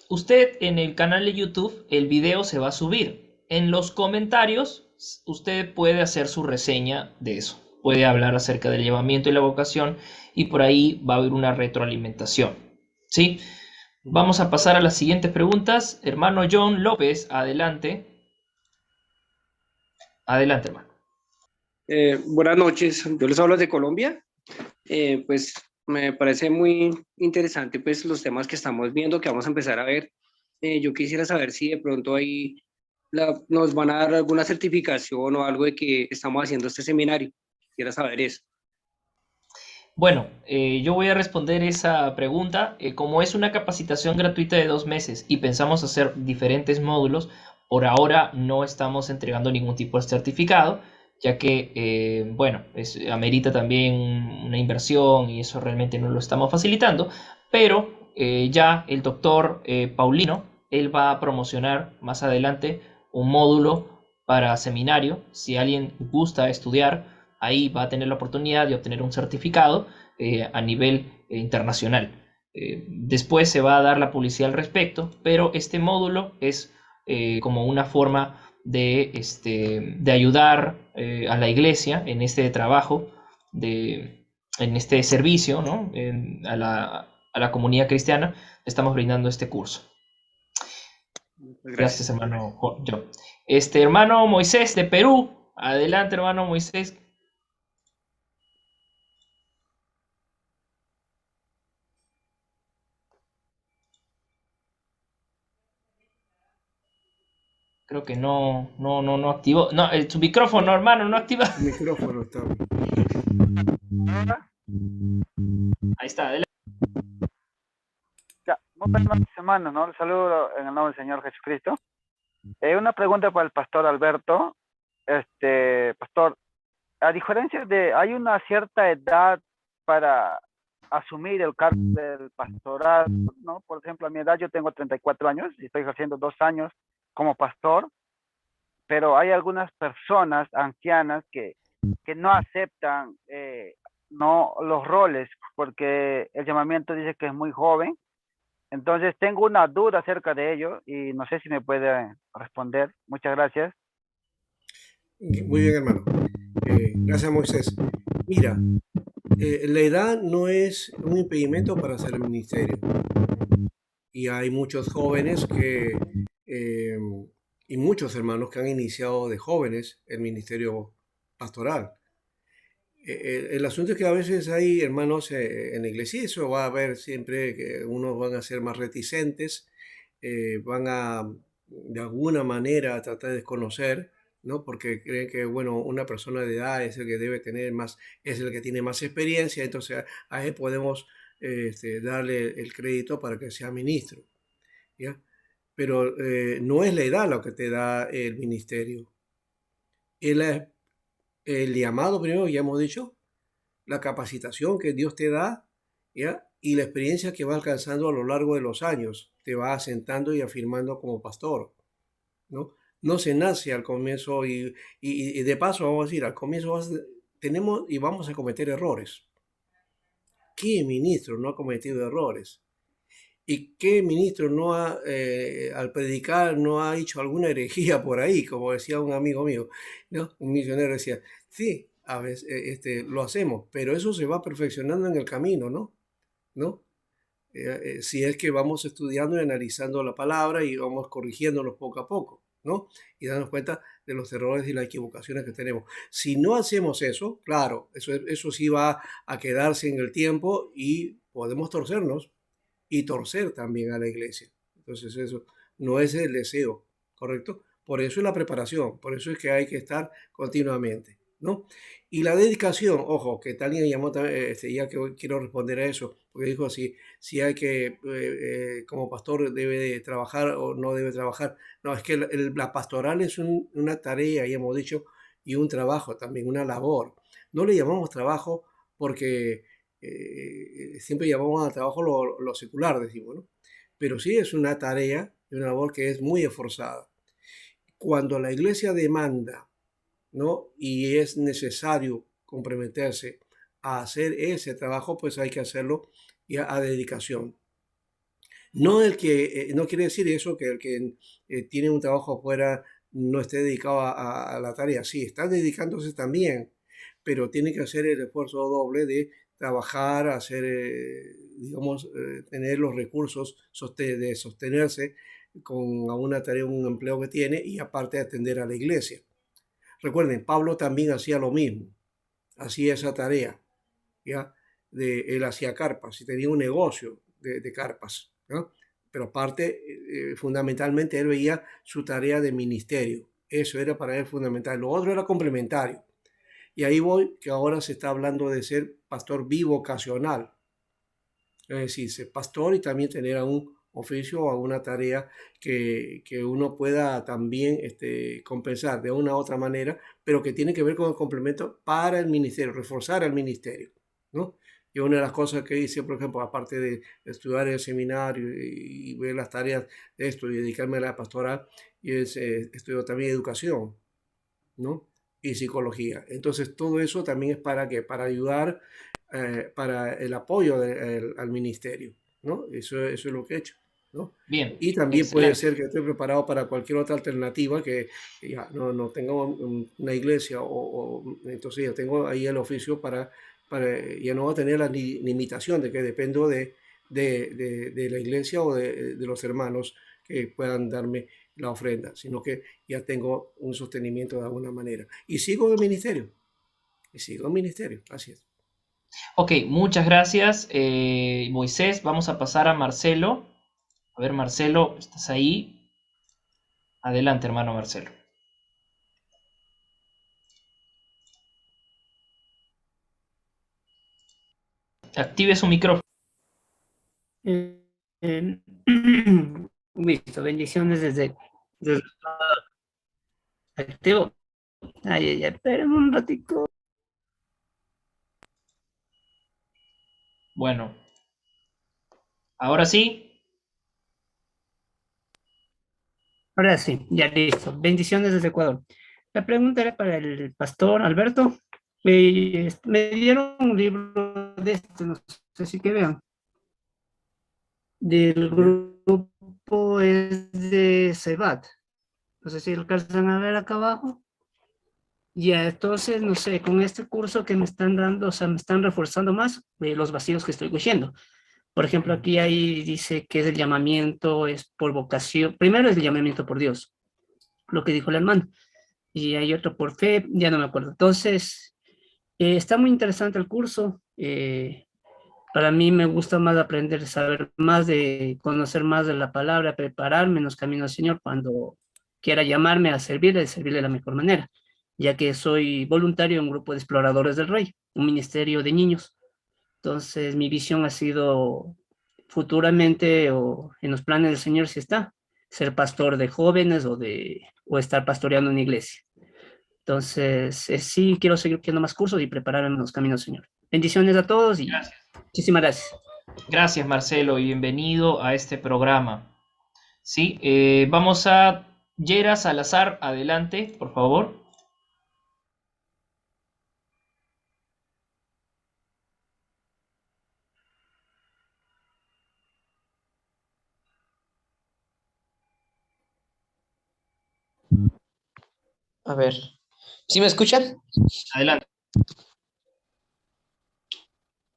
Usted en el canal de YouTube, el video se va a subir. En los comentarios, usted puede hacer su reseña de eso. Puede hablar acerca del llamamiento y la vocación, y por ahí va a haber una retroalimentación, ¿sí? Vamos a pasar a las siguientes preguntas. Hermano John López, adelante. Adelante, hermano. Buenas noches, yo les hablo de Colombia. Pues me parece muy interesante pues los temas que estamos viendo, que vamos a empezar a ver. Yo quisiera saber si de pronto ahí nos van a dar alguna certificación o algo de que estamos haciendo este seminario. Quisiera saber eso. Bueno, yo voy a responder esa pregunta. Como es una capacitación gratuita de 2 meses y pensamos hacer diferentes módulos, por ahora no estamos entregando ningún tipo de certificado, ya que, bueno, amerita también una inversión y eso realmente no lo estamos facilitando, pero ya el doctor Paulino, él va a promocionar más adelante un módulo para seminario. Si alguien gusta estudiar, ahí va a tener la oportunidad de obtener un certificado a nivel internacional. Después se va a dar la publicidad al respecto, pero este módulo es como una forma de ayudar a la iglesia en este trabajo, en este servicio, ¿no? A la comunidad cristiana. Estamos brindando este curso. Gracias, hermano John. Hermano Moisés de Perú. Adelante, hermano Moisés. Creo que no activó. No, su micrófono, hermano, no activa. El micrófono está. Ahí está, adelante. Buenas noches, hermanos, ¿no? Les saludo en el nombre del Señor Jesucristo. Una pregunta para el pastor Alberto. Pastor, a diferencia de, hay una cierta edad para asumir el cargo del pastoral, ¿no? Por ejemplo, a mi edad yo tengo 34 años y estoy ejerciendo 2 años como pastor, pero hay algunas personas ancianas que no aceptan no los roles porque el llamamiento dice que es muy joven. Entonces tengo una duda acerca de ello y no sé si me puede responder. Muchas gracias. Muy bien, hermano. Gracias, Moisés. Mira, la edad no es un impedimento para hacer el ministerio. Y hay muchos jóvenes y muchos hermanos que han iniciado de jóvenes el ministerio pastoral. El asunto es que a veces hay hermanos en la iglesia, y eso va a haber siempre que unos van a ser más reticentes, van a de alguna manera tratar de desconocer, ¿no? Porque creen que, bueno, una persona de edad es el que debe tener más, es el que tiene más experiencia, entonces a él podemos darle el crédito para que sea ministro, ¿ya? Pero no es la edad lo que te da el ministerio. El llamado primero, ya hemos dicho, la capacitación que Dios te da, ¿ya? Y la experiencia que va alcanzando a lo largo de los años, te va asentando y afirmando como pastor, ¿no? No se nace al comienzo y de paso vamos a decir, al comienzo tenemos y vamos a cometer errores. ¿Qué ministro no ha cometido errores? ¿Y qué ministro no ha, al predicar, no ha hecho alguna herejía por ahí? Como decía un amigo mío, ¿no? Un misionero decía, sí, a veces lo hacemos, pero eso se va perfeccionando en el camino, ¿no? ¿No? Si es que vamos estudiando y analizando la palabra y vamos corrigiéndolos poco a poco, ¿no? Y darnos cuenta de los errores y las equivocaciones que tenemos. Si no hacemos eso, claro, eso sí va a quedarse en el tiempo y podemos torcernos y torcer también a la iglesia. Entonces eso no es el deseo, ¿correcto? Por eso es la preparación, por eso es que hay que estar continuamente, ¿no? Y la dedicación, ojo, que alguien llamó, ya que hoy quiero responder a eso, porque dijo si hay que, como pastor debe de trabajar o no debe trabajar. No, es que la pastoral es una tarea, ya hemos dicho, y un trabajo también, una labor. No le llamamos trabajo porque siempre llamamos al trabajo lo secular, decimos, ¿no? Pero sí es una tarea y una labor que es muy esforzada. Cuando la iglesia demanda, ¿no? Y es necesario comprometerse a hacer ese trabajo, pues hay que hacerlo ya a dedicación. No no quiere decir eso que el que tiene un trabajo afuera no esté dedicado a la tarea. Sí, está dedicándose también, pero tiene que hacer el esfuerzo doble de trabajar, hacer, digamos, tener los recursos de sostenerse con una tarea, un empleo que tiene y aparte atender a la iglesia. Recuerden, Pablo también hacía lo mismo, hacía esa tarea, ¿ya? Él hacía carpas y tenía un negocio de carpas, ¿no? Pero aparte, fundamentalmente, él veía su tarea de ministerio. Eso era para él fundamental. Lo otro era complementario. Y ahí voy, que ahora se está hablando de ser pastor bivocacional. Es decir, ser pastor y también tener un oficio o alguna tarea que uno pueda también compensar de una u otra manera, pero que tiene que ver con el complemento para el ministerio, reforzar el ministerio, ¿no? Y una de las cosas que hice, por ejemplo, aparte de estudiar el seminario y ver las tareas de esto y dedicarme a la pastoral, y estudio también educación, ¿no? Y psicología. Entonces, todo eso también es para qué, para ayudar, para el apoyo al ministerio, ¿no? Eso es lo que he hecho, ¿no? Bien, Y también puede excelente. ser que esté preparado para cualquier otra alternativa que ya no tengo una iglesia entonces ya tengo ahí el oficio ya no va a tener la limitación de que dependo de la iglesia o de los hermanos que puedan darme la ofrenda, sino que ya tengo un sostenimiento de alguna manera. Y sigo en el ministerio, así es. Ok, muchas gracias, Moisés. Vamos a pasar a Marcelo. A ver, Marcelo, ¿estás ahí? Adelante, hermano Marcelo. Active su micrófono. Listo, bendiciones desde activo. Ay, espérenme un ratito. Bueno, ahora sí. Ahora sí, ya listo. Bendiciones desde Ecuador. La pregunta era para el pastor Alberto. Me dieron un libro de este, no sé si que vean. Del grupo es de Sebat. No sé si alcanzan a ver acá abajo. Ya, entonces, no sé, con este curso que me están dando, o sea, me están reforzando más los vacíos que estoy cogiendo. Por ejemplo, aquí ahí dice que es el llamamiento, es por vocación. Primero es el llamamiento por Dios, lo que dijo el hermano. Y hay otro por fe, ya no me acuerdo. Entonces, está muy interesante el curso. Para mí me gusta más aprender, saber más de, conocer más de la palabra, prepararme en los caminos del Señor cuando quiera llamarme a servirle, de servirle de la mejor manera, ya que soy voluntario en un grupo de exploradores del Rey, un ministerio de niños. Entonces, mi visión ha sido futuramente o en los planes del Señor si está, ser pastor de jóvenes o estar pastoreando una iglesia. Entonces, sí quiero seguir haciendo más cursos y prepararme en los caminos del Señor. Bendiciones a todos y Gracias. muchísimas gracias. Gracias, Marcelo, y bienvenido a este programa. Sí, vamos a Yera Salazar, adelante, por favor. A ver, ¿sí me escuchan? Adelante.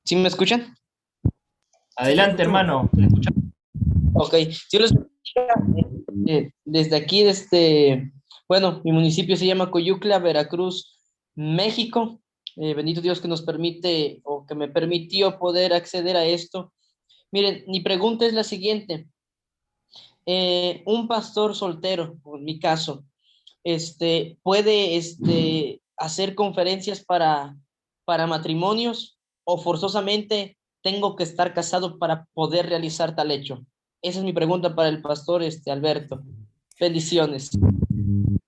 ¿Sí me escuchan? Adelante, hermano. ¿Le escuchamos? Ok, yo les desde aquí, bueno, mi municipio se llama Coyucla, Veracruz, México. Bendito Dios que nos permite o que me permitió poder acceder a esto. Miren, mi pregunta es la siguiente. Un pastor soltero, en mi caso, puede hacer conferencias para matrimonios o forzosamente tengo que estar casado para poder realizar tal hecho. Esa es mi pregunta para el pastor Alberto. Bendiciones.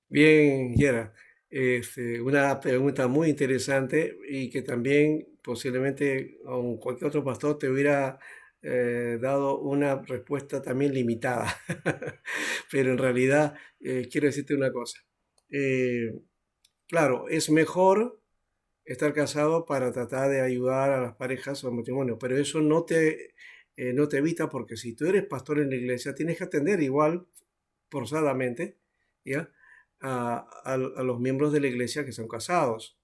Bien, Yera, una pregunta muy interesante y que también posiblemente cualquier otro pastor te hubiera dado una respuesta también limitada. Pero en realidad quiero decirte una cosa. Eh, claro, es mejor estar casado para tratar de ayudar a las parejas o al matrimonio, pero eso no te evita porque si tú eres pastor en la iglesia tienes que atender igual forzadamente, ¿ya? A los miembros de la iglesia que son casados.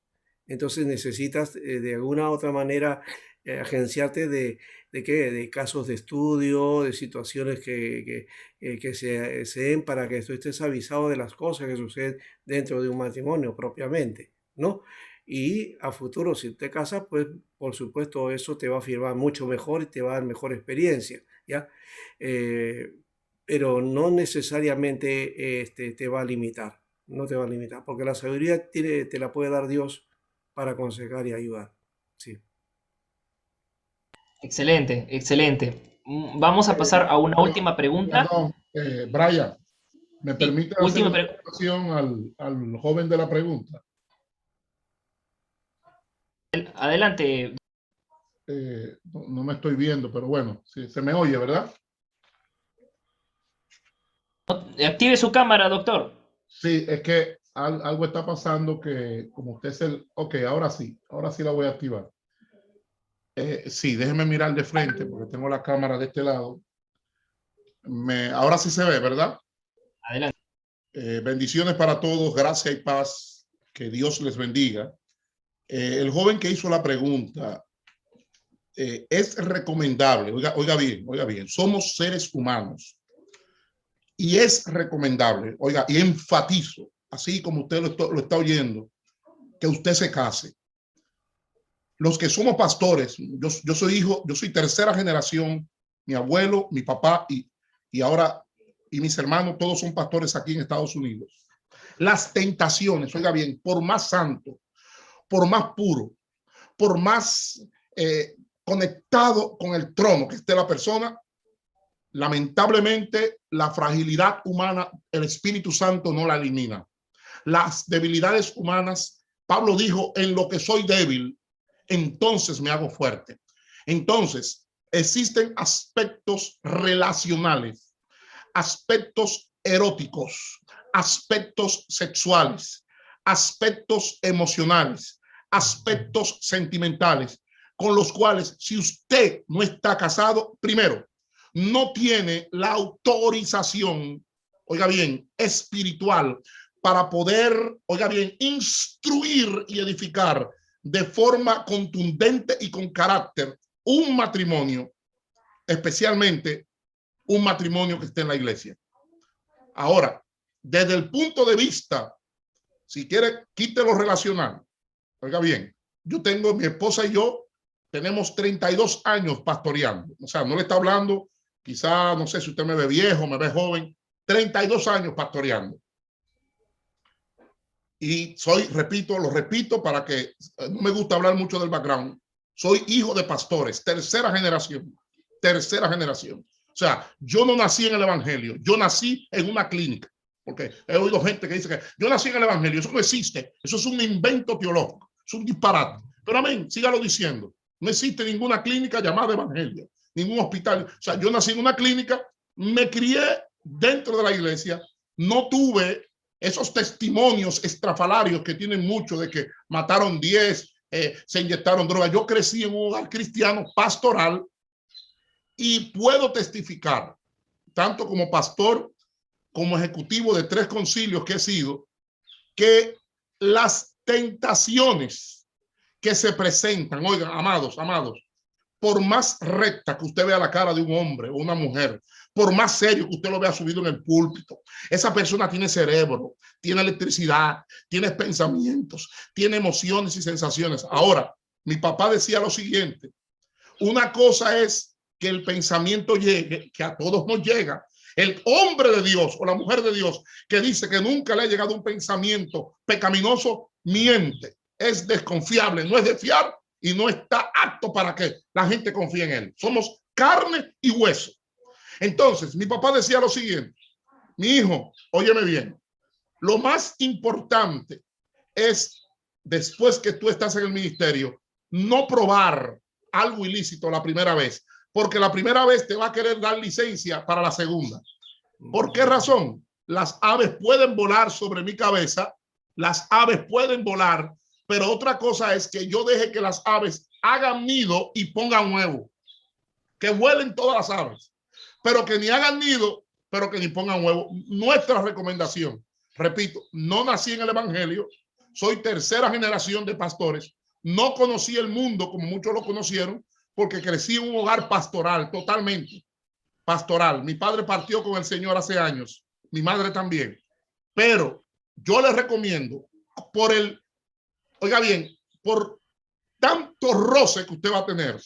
Entonces necesitas de alguna u otra manera agenciarte de casos de estudio, de situaciones que se den para que tú estés avisado de las cosas que suceden dentro de un matrimonio propiamente, ¿no? Y a futuro, si te casas, pues por supuesto eso te va a firmar mucho mejor y te va a dar mejor experiencia, ¿ya? Eh, pero no necesariamente te va a limitar, no te va a limitar, porque la sabiduría te la puede dar Dios para aconsejar y ayudar. Sí. Excelente, excelente. Vamos a pasar a una última pregunta. Perdón, Brian, ¿me permite hacer última una presentación al joven de la pregunta? Adelante. No me estoy viendo, pero bueno, sí, se me oye, ¿verdad? Active su cámara, doctor. Sí, es que algo está pasando que como usted es el... Ok, ahora sí la voy a activar. Sí, déjeme mirar de frente porque tengo la cámara de este lado. Ahora sí se ve, ¿verdad? Adelante. Bendiciones para todos, gracia y paz. Que Dios les bendiga. El joven que hizo la pregunta, es recomendable, oiga bien, somos seres humanos y es recomendable, oiga, y enfatizo, así como usted lo está oyendo, que usted se case. Los que somos pastores, yo soy hijo, yo soy tercera generación, mi abuelo, mi papá y ahora, y mis hermanos, todos son pastores aquí en Estados Unidos. Las tentaciones, oiga bien, por más santo, por más puro, por más conectado con el trono que esté la persona, Lamentablemente, la fragilidad humana, el Espíritu Santo no la elimina. Las debilidades humanas, Pablo dijo, en lo que soy débil, entonces me hago fuerte. Entonces, existen aspectos relacionales, aspectos eróticos, aspectos sexuales, aspectos emocionales, aspectos sentimentales, con los cuales, si usted no está casado, primero, no tiene la autorización, oiga bien, espiritual para poder, oiga bien, instruir y edificar de forma contundente y con carácter un matrimonio, especialmente un matrimonio que esté en la iglesia. Ahora, desde el punto de vista, si quiere, quite lo relacional. Oiga bien, yo tengo, mi esposa y yo tenemos 32 años pastoreando. O sea, no le está hablando, quizá, no sé si usted me ve viejo, me ve joven, 32 años pastoreando. Y soy, repito, lo repito para que no me gusta hablar mucho del background. Soy hijo de pastores, tercera generación, tercera generación. O sea, yo no nací en el evangelio, yo nací en una clínica. Porque he oído gente que dice que yo nací en el evangelio, eso no existe, eso es un invento teológico, es un disparate. Pero amén, sígalo diciendo. No existe ninguna clínica llamada evangelio, ningún hospital. O sea, yo nací en una clínica, me crié dentro de la iglesia, no tuve esos testimonios estrafalarios que tienen mucho de que mataron 10, se inyectaron drogas. Yo crecí en un hogar cristiano pastoral y puedo testificar, tanto como pastor, como ejecutivo de 3 concilios que he sido, que las tentaciones que se presentan, oigan, amados, por más recta que usted vea la cara de un hombre o una mujer, por más serio que usted lo vea subido en el púlpito, esa persona tiene cerebro, tiene electricidad, tiene pensamientos, tiene emociones y sensaciones. Ahora, mi papá decía lo siguiente: una cosa es que el pensamiento llegue, que a todos nos llega. El hombre de Dios o la mujer de Dios que dice que nunca le ha llegado un pensamiento pecaminoso, miente, es desconfiable, no es de fiar y no está apto para que la gente confíe en él. Somos carne y hueso. Entonces, mi papá decía lo siguiente: mi hijo, óyeme bien, lo más importante es, después que tú estás en el ministerio, no probar algo ilícito la primera vez, porque la primera vez te va a querer dar licencia para la segunda. ¿Por qué razón? Las aves pueden volar sobre mi cabeza, las aves pueden volar, pero otra cosa es que yo deje que las aves hagan nido y pongan huevo, que vuelen todas las aves, pero que ni hagan nido, pero que ni pongan huevo. Nuestra recomendación, repito, no nací en el evangelio, soy tercera generación de pastores, no conocí el mundo como muchos lo conocieron, porque crecí en un hogar pastoral, totalmente pastoral. Mi padre partió con el Señor hace años, mi madre también, pero yo les recomiendo por el, oiga bien, por tanto roce que usted va a tener,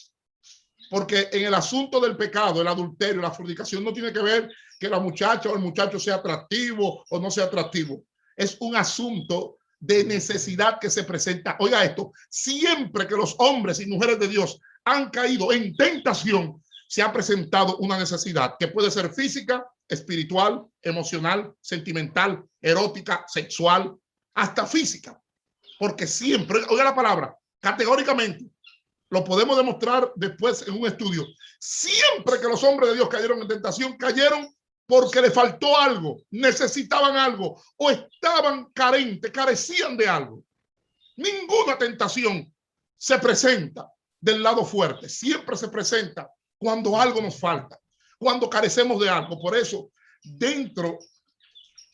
porque en el asunto del pecado, el adulterio, la fornicación, no tiene que ver que la muchacha o el muchacho sea atractivo o no sea atractivo. Es un asunto de necesidad que se presenta. Oiga esto, siempre que los hombres y mujeres de Dios han caído en tentación, se ha presentado una necesidad que puede ser física, espiritual, emocional, sentimental, erótica, sexual, hasta física. Porque siempre, oiga la palabra, categóricamente, lo podemos demostrar después en un estudio, siempre que los hombres de Dios cayeron en tentación, cayeron porque le faltó algo, necesitaban algo o estaban carentes, carecían de algo. Ninguna tentación se presenta del lado fuerte, siempre se presenta cuando algo nos falta, cuando carecemos de algo. Por eso, dentro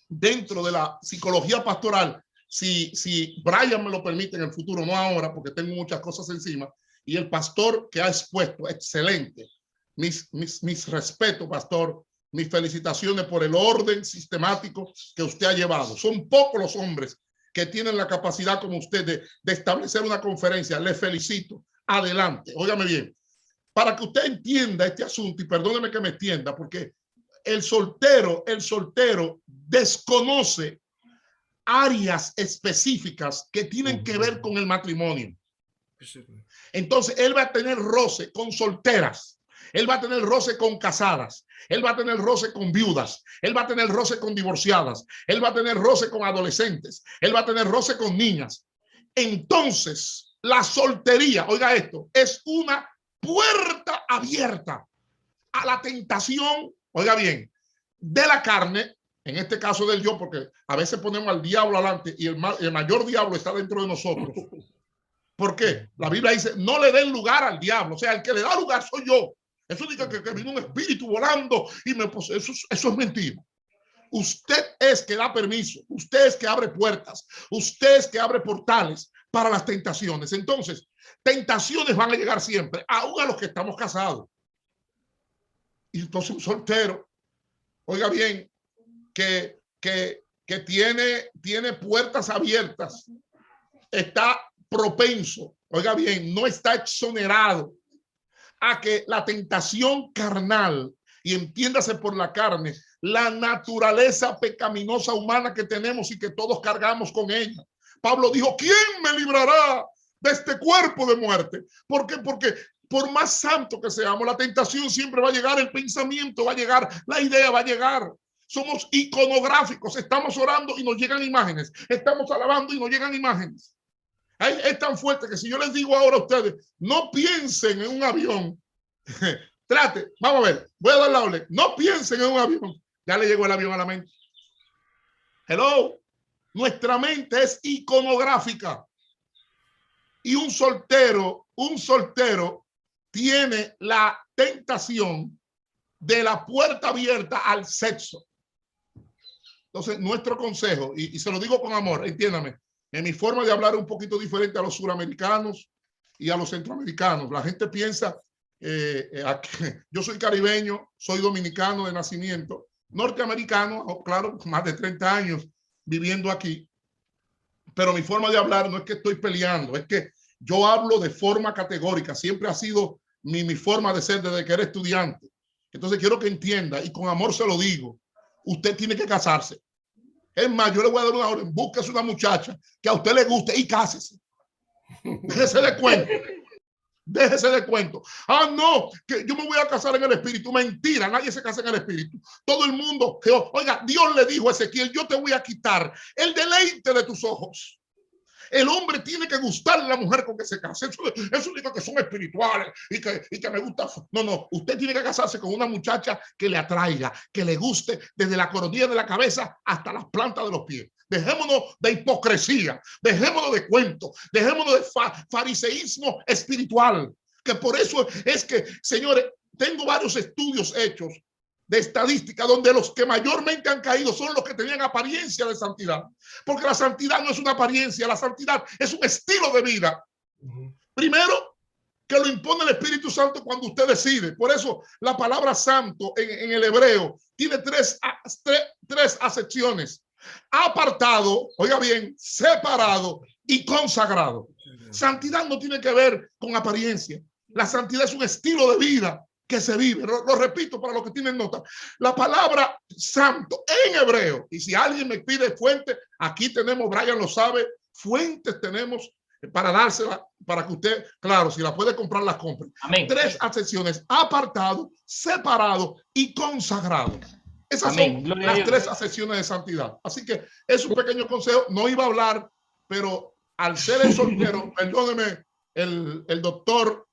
de la psicología pastoral, si Brian me lo permite en el futuro, no ahora porque tengo muchas cosas encima, y el pastor que ha expuesto, excelente, mis respetos, pastor, mis felicitaciones por el orden sistemático que usted ha llevado. Son pocos los hombres que tienen la capacidad como usted de establecer una conferencia. Le felicito. Adelante. Óigame bien. Para que usted entienda este asunto, y perdóneme que me extienda, porque el soltero desconoce áreas específicas que tienen que ver con el matrimonio. Entonces, él va a tener roce con solteras. Él va a tener roce con casadas, él va a tener roce con viudas, él va a tener roce con divorciadas, él va a tener roce con adolescentes, él va a tener roce con niñas. Entonces, la soltería, oiga esto, es una puerta abierta a la tentación, oiga bien, de la carne, en este caso del yo, porque a veces ponemos al diablo adelante y el mayor diablo está dentro de nosotros. ¿Por qué? La Biblia dice, no le den lugar al diablo, o sea, el que le da lugar soy yo. Eso dice que vino un espíritu volando y me posee. Eso es mentira. Usted es que da permiso, usted es que abre puertas, usted es que abre portales para las tentaciones. Entonces, tentaciones van a llegar siempre, aún a los que estamos casados. Y entonces un soltero, oiga bien, que tiene puertas abiertas, está propenso, oiga bien, no está exonerado a que la tentación carnal, y entiéndase por la carne, la naturaleza pecaminosa humana que tenemos y que todos cargamos con ella. Pablo dijo, ¿quién me librará de este cuerpo de muerte? ¿Por qué? Porque por más santo que seamos, la tentación siempre va a llegar, el pensamiento va a llegar, la idea va a llegar. Somos iconográficos, estamos orando y nos llegan imágenes, estamos alabando y nos llegan imágenes. Es tan fuerte que si yo les digo ahora a ustedes, no piensen en un avión, trate, vamos a ver, voy a dar la orden, no piensen en un avión, ya le llegó el avión a la mente. Hello, nuestra mente es iconográfica y un soltero tiene la tentación de la puerta abierta al sexo. Entonces, nuestro consejo, y se lo digo con amor, entiéndame, en mi forma de hablar es un poquito diferente a los suramericanos y a los centroamericanos. La gente piensa, yo soy caribeño, soy dominicano de nacimiento, norteamericano, claro, más de 30 años viviendo aquí, pero mi forma de hablar no es que estoy peleando, es que yo hablo de forma categórica, siempre ha sido mi forma de ser desde que era estudiante. Entonces quiero que entienda, y con amor se lo digo, usted tiene que casarse. Es más, yo le voy a dar una orden, búsquese una muchacha que a usted le guste y cásese. Déjese de cuento. Déjese de cuento. Ah, no, que yo me voy a casar en el espíritu. Mentira, nadie se casa en el espíritu. Todo el mundo, oiga, Dios le dijo a Ezequiel, yo te voy a quitar el deleite de tus ojos. El hombre tiene que gustarle a la mujer con que se case. Eso digo que son espirituales y que me gusta. No, usted tiene que casarse con una muchacha que le atraiga, que le guste desde la coronilla de la cabeza hasta las plantas de los pies. Dejémonos de hipocresía, dejémonos de cuentos, dejémonos de fariseísmo espiritual. Que por eso es que, señores, tengo varios estudios hechos de estadística donde los que mayormente han caído son los que tenían apariencia de santidad, porque la santidad no es una apariencia, la santidad es un estilo de vida. Primero, que lo impone el Espíritu Santo cuando usted decide. Por eso la palabra santo en el hebreo tiene tres acepciones: apartado, oiga bien, separado y consagrado. Santidad no tiene que ver con apariencia, la santidad es un estilo de vida que se vive. Lo repito para los que tienen nota. La palabra santo en hebreo, y si alguien me pide fuente, aquí tenemos, Brian lo sabe, fuentes tenemos para dársela, para que usted, claro, si la puede comprar, las compre. Amén. Tres acepciones: apartado, separado y consagrado. Esas Amén. Son las tres acepciones de santidad. Así que es un pequeño consejo. No iba a hablar, pero al ser el soltero, perdóneme, el doctor,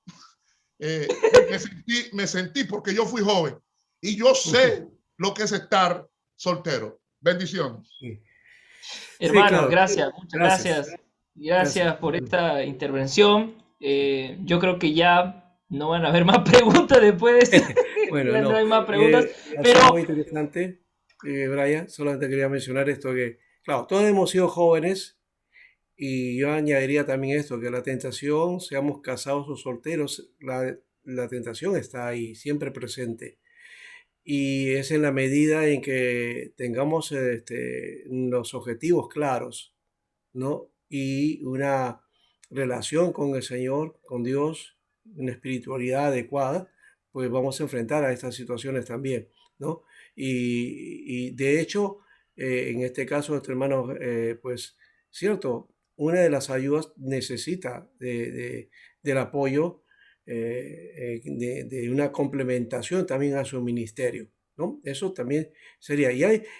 me sentí porque yo fui joven y yo sé lo que es estar soltero. Bendiciones. Sí. Hermano, claro. Gracias, muchas gracias por esta intervención. Yo creo que ya no van a haber más preguntas después de esto. Bueno, no hay más preguntas. Pero muy interesante, Brian. Solamente quería mencionar esto que, claro, todos hemos sido jóvenes. Y yo añadiría también esto, que la tentación, seamos casados o solteros, la tentación está ahí, siempre presente. Y es en la medida en que tengamos los objetivos claros, ¿no? Y una relación con el Señor, con Dios, una espiritualidad adecuada, pues vamos a enfrentar a estas situaciones también, ¿no? Y de hecho, en este caso, nuestro hermano, pues, cierto, una de las ayudas necesita del apoyo de una complementación también a su ministerio, ¿no? Eso también sería.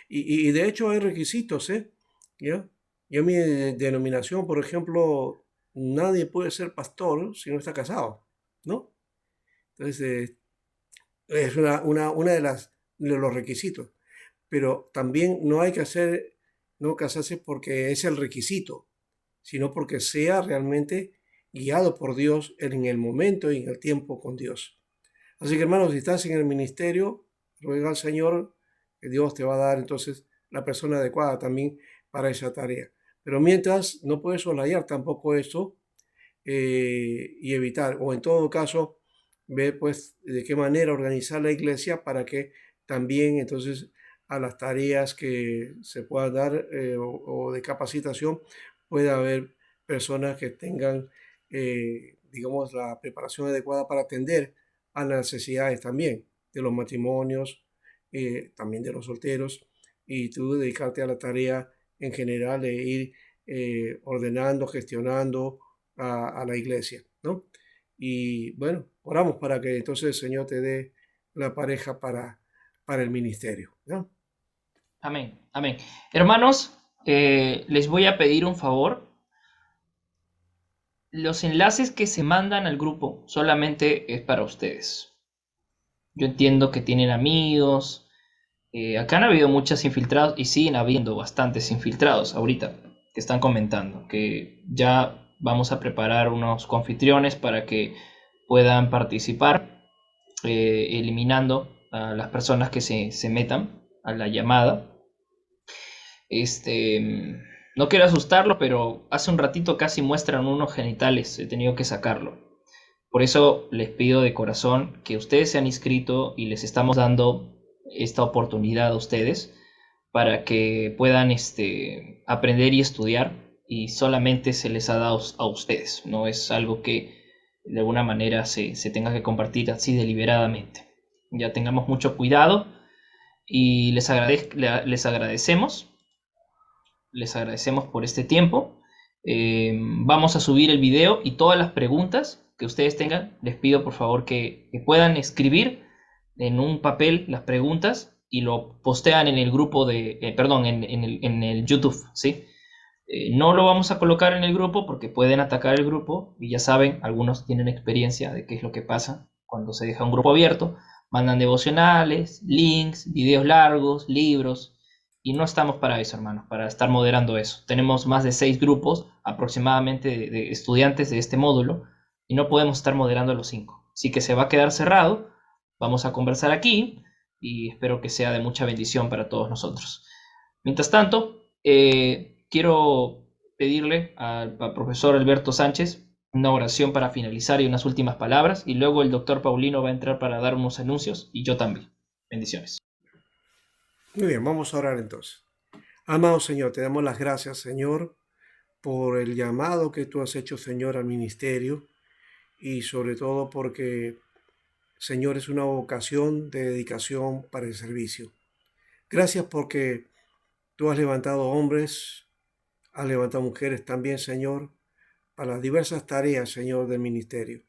Y de hecho hay requisitos, ¿eh? ¿Ya? Yo en mi denominación, por ejemplo, nadie puede ser pastor si no está casado, ¿no? Entonces, es una de los requisitos. Pero también no hay que no casarse porque es el requisito, sino porque sea realmente guiado por Dios en el momento y en el tiempo con Dios. Así que hermanos, si estás en el ministerio, ruega al Señor que Dios te va a dar entonces la persona adecuada también para esa tarea. Pero mientras, no puedes soslayar tampoco eso y evitar, o en todo caso, ver pues de qué manera organizar la iglesia para que también entonces a las tareas que se puedan dar o de capacitación pueda haber personas que tengan, digamos, la preparación adecuada para atender a las necesidades también de los matrimonios, también de los solteros, y tú dedicarte a la tarea en general de ir ordenando, gestionando a la iglesia, ¿no? Y bueno, oramos para que entonces el Señor te dé la pareja para el ministerio, ¿no? Amén, amén. Hermanos, les voy a pedir un favor. Los enlaces que se mandan al grupo solamente es para ustedes. Yo entiendo que tienen amigos. Acá han habido muchos infiltrados y siguen habiendo bastantes infiltrados ahorita que están comentando que ya vamos a preparar unos confitriones para que puedan participar, eliminando a las personas que se metan a la llamada. No quiero asustarlo, pero hace un ratito casi muestran unos genitales. He tenido que sacarlo. Por eso les pido de corazón que ustedes se han inscrito y les estamos dando esta oportunidad a ustedes para que puedan aprender y estudiar, y solamente se les ha dado a ustedes. No es algo que de alguna manera se tenga que compartir así deliberadamente. Ya tengamos mucho cuidado y les agradecemos por este tiempo. Vamos a subir el video y todas las preguntas que ustedes tengan, les pido por favor que puedan escribir en un papel las preguntas y lo postean en el grupo en el YouTube, ¿sí? No lo vamos a colocar en el grupo porque pueden atacar el grupo, y ya saben, algunos tienen experiencia de qué es lo que pasa cuando se deja un grupo abierto. Mandan devocionales, links, videos largos, libros, y no estamos para eso, hermanos, para estar moderando eso. Tenemos más de 6 grupos aproximadamente de estudiantes de este módulo y no podemos estar moderando los 5. Así que se va a quedar cerrado. Vamos a conversar aquí y espero que sea de mucha bendición para todos nosotros. Mientras tanto, quiero pedirle al profesor Alberto Sánchez una oración para finalizar y unas últimas palabras, y luego el doctor Paulino va a entrar para dar unos anuncios y yo también. Bendiciones. Muy bien, vamos a orar entonces. Amado Señor, te damos las gracias, Señor, por el llamado que tú has hecho, Señor, al ministerio, y sobre todo porque, Señor, es una vocación de dedicación para el servicio. Gracias porque tú has levantado hombres, has levantado mujeres también, Señor, para las diversas tareas, Señor, del ministerio.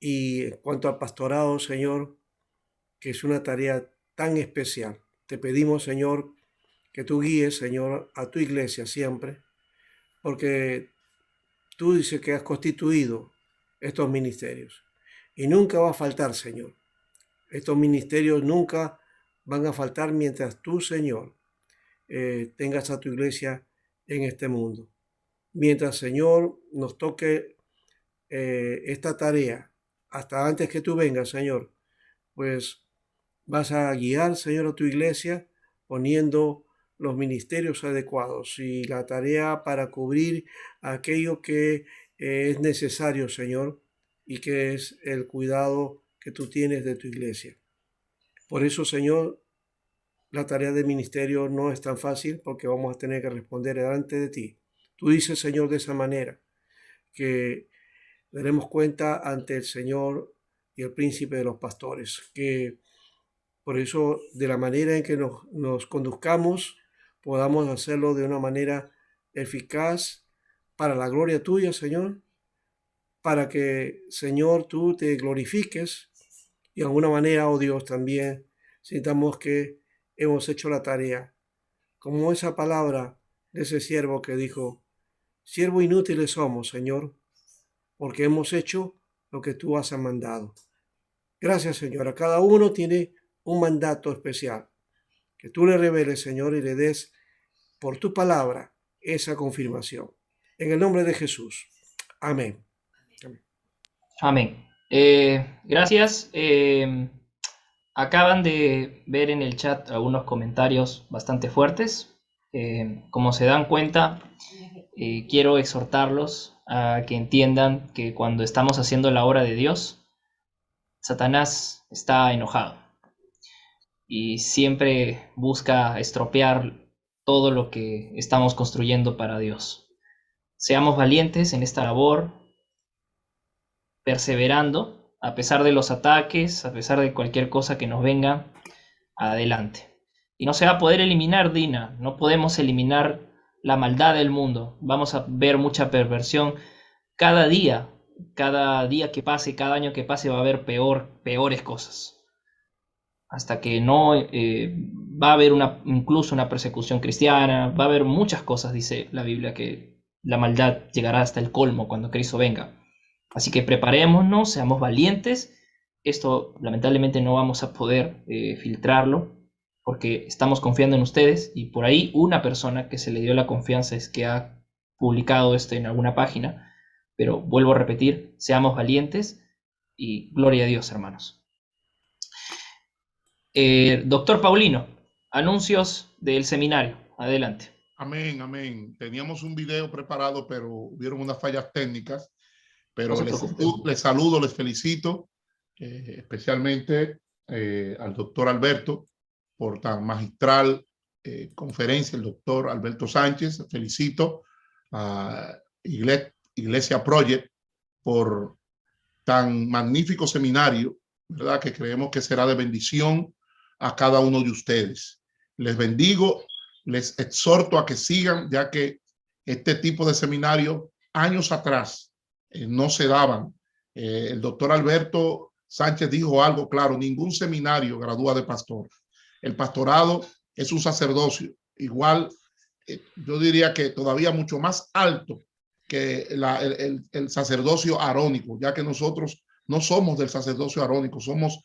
Y en cuanto al pastorado, Señor, que es una tarea tan especial, te pedimos, Señor, que tú guíes, Señor, a tu iglesia siempre, porque tú dices que has constituido estos ministerios. Y nunca va a faltar, Señor. Estos ministerios nunca van a faltar mientras tú, Señor, tengas a tu iglesia en este mundo. Mientras, Señor, nos toque esta tarea, hasta antes que tú vengas, Señor, pues vas a guiar, Señor, a tu iglesia poniendo los ministerios adecuados y la tarea para cubrir aquello que es necesario, Señor, y que es el cuidado que tú tienes de tu iglesia. Por eso, Señor, la tarea de ministerio no es tan fácil, porque vamos a tener que responder delante de ti. Tú dices, Señor, de esa manera, que daremos cuenta ante el Señor y el príncipe de los pastores, que por eso, de la manera en que nos conduzcamos, podamos hacerlo de una manera eficaz para la gloria tuya, Señor, para que, Señor, tú te glorifiques y de alguna manera, oh Dios, también sintamos que hemos hecho la tarea. Como esa palabra de ese siervo que dijo, siervo inútiles somos, Señor, porque hemos hecho lo que tú has mandado. Gracias, Señor. A cada uno tiene un mandato especial. Que tú le reveles, Señor, y le des por tu palabra esa confirmación. En el nombre de Jesús. Amén. Amén. Gracias. Acaban de ver en el chat algunos comentarios bastante fuertes. Como se dan cuenta, quiero exhortarlos a que entiendan que cuando estamos haciendo la obra de Dios, Satanás está enojado y siempre busca estropear todo lo que estamos construyendo para Dios. Seamos valientes en esta labor, perseverando, a pesar de los ataques, a pesar de cualquier cosa que nos venga, adelante. Y no se va a poder eliminar, Dina, no podemos eliminar la maldad del mundo. Vamos a ver mucha perversión cada día que pase, cada año que pase va a haber peores cosas. Hasta que no va a haber incluso una persecución cristiana, va a haber muchas cosas, dice la Biblia, que la maldad llegará hasta el colmo cuando Cristo venga. Así que preparémonos, seamos valientes. Esto lamentablemente no vamos a poder filtrarlo porque estamos confiando en ustedes y por ahí una persona que se le dio la confianza es que ha publicado esto en alguna página. Pero vuelvo a repetir, seamos valientes y gloria a Dios, hermanos. Doctor Paulino, anuncios del seminario. Adelante. Amén, amén. Teníamos un video preparado, pero hubieron unas fallas técnicas. Pero les saludo, les felicito, especialmente al doctor Alberto por tan magistral conferencia, el doctor Alberto Sánchez. Felicito a Iglesia Project por tan magnífico seminario, ¿verdad? Que creemos que será de bendición a cada uno de ustedes. Les bendigo, les exhorto a que sigan, ya que este tipo de seminario años atrás no se daban. El doctor Alberto Sánchez dijo algo claro: ningún seminario gradúa de pastor. El pastorado es un sacerdocio, igual, yo diría que todavía mucho más alto que el sacerdocio arónico, ya que nosotros no somos del sacerdocio arónico, somos,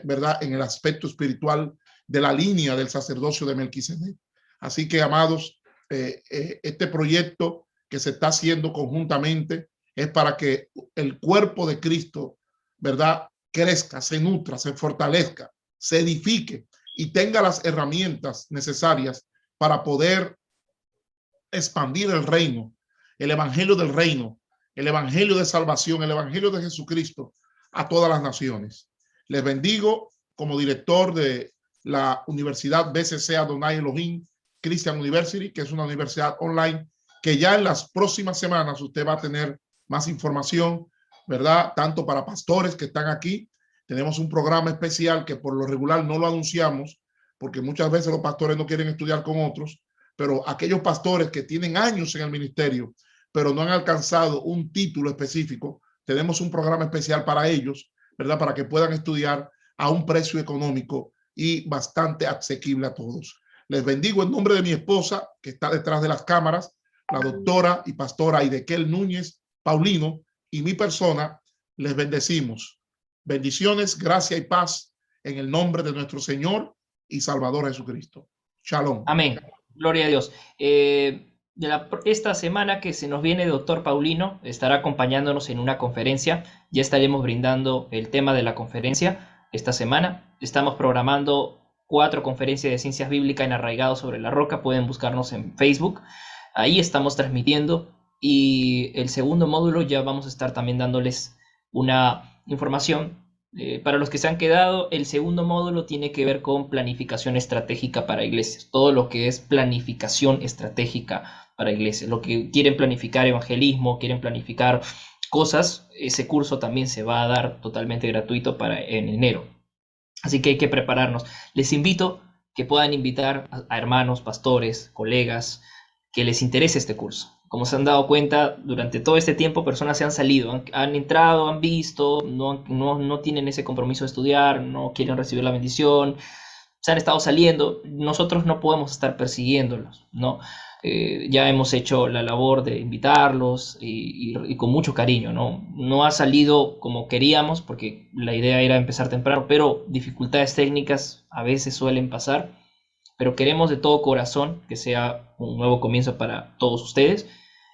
¿verdad?, en el aspecto espiritual de la línea del sacerdocio de Melquisedec. Así que, amados, este proyecto que se está haciendo conjuntamente es para que el cuerpo de Cristo, ¿verdad?, crezca, se nutra, se fortalezca, se edifique y tenga las herramientas necesarias para poder expandir el reino, el evangelio del reino, el evangelio de salvación, el evangelio de Jesucristo a todas las naciones. Les bendigo como director de la Universidad BCC Adonai Elohim Christian University, que es una universidad online, que ya en las próximas semanas usted va a tener más información, ¿verdad? Tanto para pastores que están aquí. Tenemos un programa especial que por lo regular no lo anunciamos, porque muchas veces los pastores no quieren estudiar con otros, pero aquellos pastores que tienen años en el ministerio, pero no han alcanzado un título específico, tenemos un programa especial para ellos, ¿verdad? Para que puedan estudiar a un precio económico y bastante asequible a todos. Les bendigo en nombre de mi esposa, que está detrás de las cámaras, la doctora y pastora Idequel Núñez Paulino, y mi persona. Les bendecimos. Bendiciones, gracia y paz en el nombre de nuestro Señor y Salvador Jesucristo. Shalom. Amén. Gloria a Dios. Esta semana que se nos viene, doctor Paulino estará acompañándonos en una conferencia. Ya estaremos brindando el tema de la conferencia esta semana. Estamos programando 4 conferencias de ciencias bíblicas en Arraigados sobre la Roca. Pueden buscarnos en Facebook. Ahí estamos transmitiendo. Y el segundo módulo ya vamos a estar también dándoles una información. Para los que se han quedado, el segundo módulo tiene que ver con planificación estratégica para iglesias. Todo lo que es planificación estratégica para iglesias. Lo que quieren planificar evangelismo, quieren planificar cosas, ese curso también se va a dar totalmente gratuito en enero. Así que hay que prepararnos. Les invito que puedan invitar a hermanos, pastores, colegas, que les interese este curso. Como se han dado cuenta, durante todo este tiempo personas se han salido, han entrado, han visto, no tienen ese compromiso de estudiar, no quieren recibir la bendición, se han estado saliendo. Nosotros no podemos estar persiguiéndolos, ¿no? Ya hemos hecho la labor de invitarlos y con mucho cariño, ¿no? No ha salido como queríamos, porque la idea era empezar temprano, pero dificultades técnicas a veces suelen pasar. Pero queremos de todo corazón que sea un nuevo comienzo para todos ustedes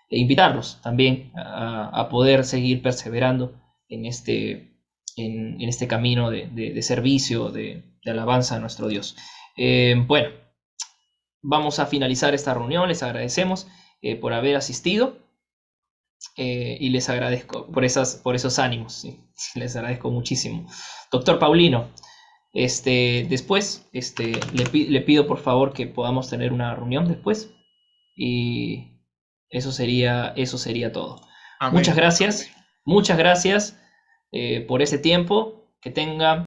e invitarlos también a poder seguir perseverando en este camino de servicio, de alabanza a nuestro Dios. Bueno, vamos a finalizar esta reunión. Les agradecemos por haber asistido y les agradezco por esos ánimos. ¿Sí? Les agradezco muchísimo. Doctor Paulino, después le pido por favor que podamos tener una reunión después, y eso sería todo. Amén. Muchas gracias por ese tiempo. Que tengan